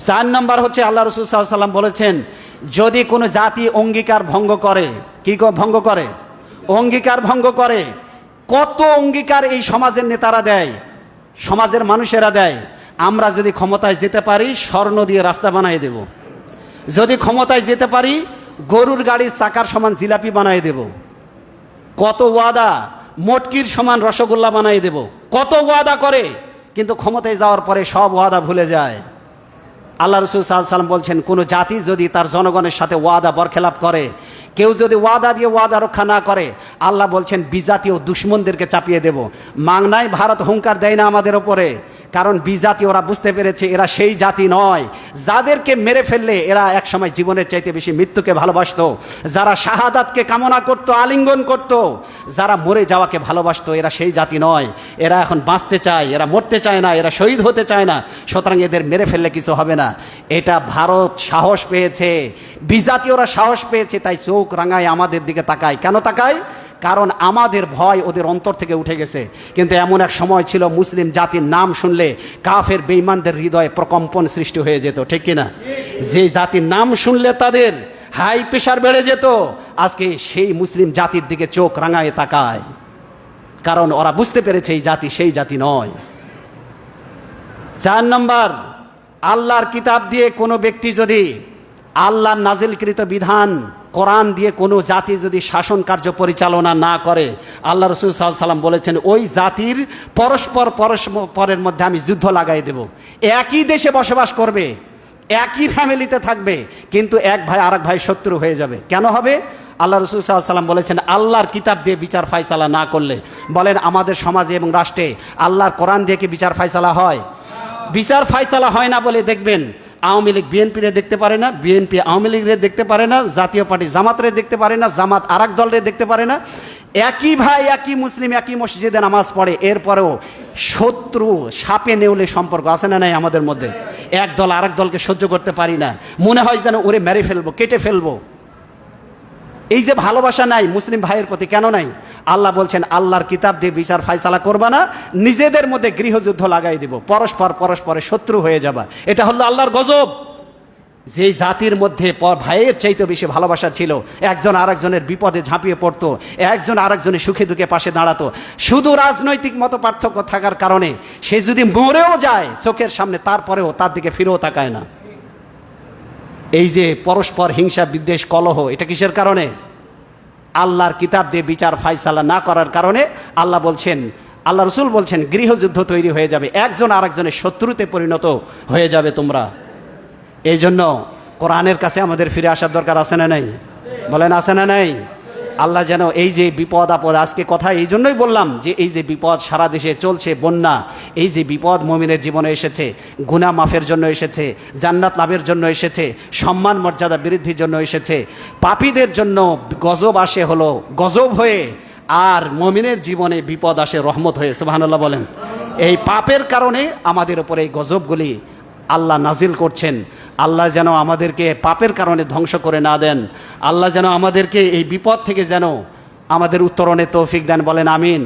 4 নম্বর হচ্ছে, আল্লাহ রসুল সাল্লাল্লাহু আলাইহি ওয়াসাল্লাম বলেছেন, যদি কোনো জাতি অঙ্গীকার ভঙ্গ করে, কি ভঙ্গ করে? অঙ্গীকার ভঙ্গ করে। কত অঙ্গীকার এই সমাজের নেতারা দেয়, সমাজের মানুষেরা দেয়। আমরা যদি ক্ষমতায় যেতে পারি, স্বর্ণ দিয়ে রাস্তা বানিয়ে দেব। যদি ক্ষমতায় যেতে পারি, গরুর গাড়ির চাকার সমান জিলাপি বানিয়ে দেব। কত ওয়াদা, মটকির সমান রসগোল্লা বানিয়ে দেব। কত ওয়াদা করে, কিন্তু ক্ষমতায় যাওয়ার পরে সব ওয়াদা ভুলে যায়। আল্লাহ রসুল সাল্লাল্লাহু আলাইহি ওয়াসাল্লাম বলছেন, কোনো জাতি যদি তার জনগণের সাথে ওয়াদা বরখেলাপ করে, কেউ যদি ওয়াদা দিয়ে ওয়াদা রক্ষা না করে, আল্লাহ বলছেন বিজাতীয় দুশ্মনদেরকে চাপিয়ে দেব। মাংনায় ভারত হুঙ্কার দেয় না আমাদের ওপরে, কারণ বিজাতি ওরা বুঝতে পেরেছে এরা সেই জাতি নয় যাদেরকে মেরে ফেললে এরা একসময় জীবনের চাইতে বেশি মৃত্যুকে ভালোবাসতো, যারা শাহাদাতকে কামনা করত, আলিঙ্গন করত, যারা মরে যাওয়াকে ভালোবাসতো, এরা সেই জাতি নয়। এরা এখন বাঁচতে চায়, এরা মরতে চায় না, এরা শহীদ হতে চায় না। সুতরাং এদের মেরে ফেললে কিছু হবে না। এটা ভারত সাহস পেয়েছে, বিজাতি ওরা সাহস পেয়েছে, তাই চোখ রাঙায় আমাদের দিকে তাকায়। কেন তাকায়? কারণ আমাদের ভয় ওদের অন্তর থেকে উঠে গেছে। কিন্তু এমন এক সময় ছিল মুসলিম জাতির নাম শুনলে কাফের বেঈমানদের হৃদয়ে প্রকম্পন সৃষ্টি হয়ে যেত, ঠিক কিনা? যে জাতির নাম শুনলে তাদের হাই প্রেশার বেড়ে যেত, আজকে সেই মুসলিম জাতির দিকে চোখ রাঙায় তাকায়, কারণ ওরা বুঝতে পেরেছে এই জাতি সেই জাতি নয়। 4 নম্বর, আল্লাহর কিতাব দিয়ে কোনো ব্যক্তি যদি আল্লাহর নাজিলকৃত বিধান কোরআন দিয়ে কোনো জাতি যদি শাসন কার্য পরিচালনা না করে, আল্লাহ রাসূল সাল্লাল্লাহু আলাইহি ওয়াসাল্লাম বলেছেন ওই জাতির পরস্পরের মধ্যে আমি যুদ্ধ লাগাই দেব। একই দেশে বসবাস করবে, একই ফ্যামিলিতে থাকবে, কিন্তু এক ভাই আরেক ভাই শত্রু হয়ে যাবে। কেন হবে? আল্লাহ রাসূল সাল্লাল্লাহু আলাইহি ওয়াসাল্লাম বলেছেন আল্লাহর কিতাব দিয়ে বিচার ফায়সালা না করলে। বলেন আমাদের সমাজে এবং রাষ্ট্রে আল্লাহর কোরআন দিয়ে কি বিচার ফায়সালা হয়? বিচার ফায়সালা হয় না বলে দেখবেন আওয়ামী লীগ বিএনপিরে দেখতে পারে না, বিএনপি আওয়ামী লীগরে দেখতে পারে না, জাতীয় পার্টি জামাতরে দেখতে পারে না, জামাত আরেক দলরে দেখতে পারে না। একই ভাই, একই মুসলিম, একই মসজিদে নামাজ পড়ে, এরপরেও শত্রু সাপে নেউলে সম্পর্ক আছে না নাই আমাদের মধ্যে? এক দল আরেক দলকে সহ্য করতে পারি না, মনে হয় যেন ওরে মেরে ফেলবো, কেটে ফেলবো। এই যে ভালোবাসা নাই মুসলিম ভাইয়ের প্রতি, কেন নাই? আল্লাহ বলছেন আল্লাহর কিতাব দিয়ে বিচার ফায়সালা করবা না, নিজেদের মধ্যে গৃহযুদ্ধ লাগাই দিব, পরস্পরের শত্রু হয়ে যাবা। এটা হলো আল্লাহর গজব। যেই জাতির মধ্যে ভাইয়ের চাইতে বেশি ভালোবাসা ছিল, একজন আরেকজনের বিপদে ঝাঁপিয়ে পড়তো, একজন আরেকজনের সুখে দুঃখে পাশে দাঁড়াতো, শুধু রাজনৈতিক মত পার্থক্য থাকার কারণে সে যদি মরেও যায় চোখের সামনে, তারপরেও তার দিকে ফিরেও তাকায় না। এই যে পরস্পর হিংসা বিদ্বেষ কলহ, এটা কিসের কারণে? আল্লাহর কিতাব দিয়ে বিচার ফায়সালা না করার কারণে। আল্লাহ বলছেন, আল্লাহ রাসূল বলছেন গৃহযুদ্ধ তৈরি হয়ে যাবে, একজন আরেকজনের শত্রুতে পরিণত হয়ে যাবে তোমরা। এই জন্য কোরআনের কাছে আমাদের ফিরে আসার দরকার আছে না নাই? বলেন আছে না নাই? আল্লাহ যেন এই যে বিপদ আপদ, আজকে কথা এই জন্যই বললাম যে এই যে বিপদ সারা দেশে চলছে, বন্যা, এই যে বিপদ মুমিনের জীবনে এসেছে, গুনাহ মাফের জন্য এসেছে, জান্নাত লাভের জন্য এসেছে, সম্মান মর্যাদা বৃদ্ধির জন্য এসেছে, পাপীদের জন্য গজব আসে হলো গজব হয়ে, আর মুমিনের জীবনে বিপদ আসে রহমত হয়ে। সুবহানাল্লাহ বলেন। এই পাপের কারণে আমাদের উপরে এই গজবগুলি আল্লাহ নাজিল করছেন। আল্লাহ যেন আমাদেরকে পাপের কারণে ধ্বংস করে না দেন। আল্লাহ যেন আমাদেরকে এই বিপদ থেকে যেন আমাদের উত্তরণে তৌফিক দেন। বলেন আমিন।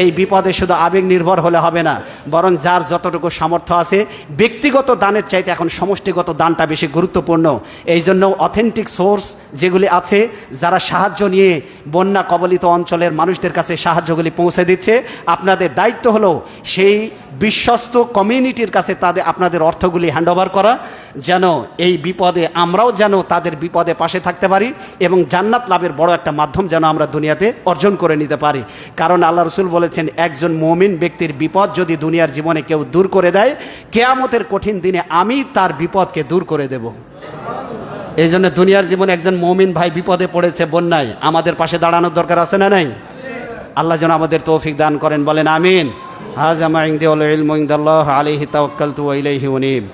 এই বিপদে শুধু আবেগ নির্ভর হলে হবে না, বরং যার যতটুকু সামর্থ্য আছে, ব্যক্তিগত দানের চাইতে এখন সমষ্টিগত দানটা বেশি গুরুত্বপূর্ণ। এই জন্য অথেন্টিক সোর্স যেগুলি আছে, যারা সাহায্য নিয়ে বন্যা কবলিত অঞ্চলের মানুষদের কাছে সাহায্যগুলি পৌঁছে দিচ্ছে, আপনাদের দায়িত্ব হলো সেই বিশ্বস্ত কমিউনিটির কাছে আপনাদের অর্থগুলি হ্যান্ডওভার করা, যেন এই বিপদে আমরাও যেন তাদের বিপদে পাশে থাকতে পারি এবং জান্নাত লাভের বড় একটা মাধ্যম যেন আমরা দুনিয়াতে অর্জন করে নিতে পারি। কারণ আল্লাহ রাসূল বলেছেন একজন মুমিন ব্যক্তির বিপদ যদি দুনিয়ার জীবনে কেউ দূর করে দেয়, কিয়ামতের কঠিন দিনে আমি তার বিপদকে দূর করে দেব। এই জন্য দুনিয়ার জীবনে একজন মুমিন ভাই বিপদে পড়েছে, বন্যায়, আমাদের পাশে দাঁড়ানোর দরকার আছে না নাই? আল্লাহ যেন আমাদের তৌফিক দান করেন। বলেন আমিন। হাযা মা ইনদি ওয়াল ইলমু ইনদাল্লাহ আলাইহি তাওয়াক্কালতু ওয়া ইলাইহি উনীব।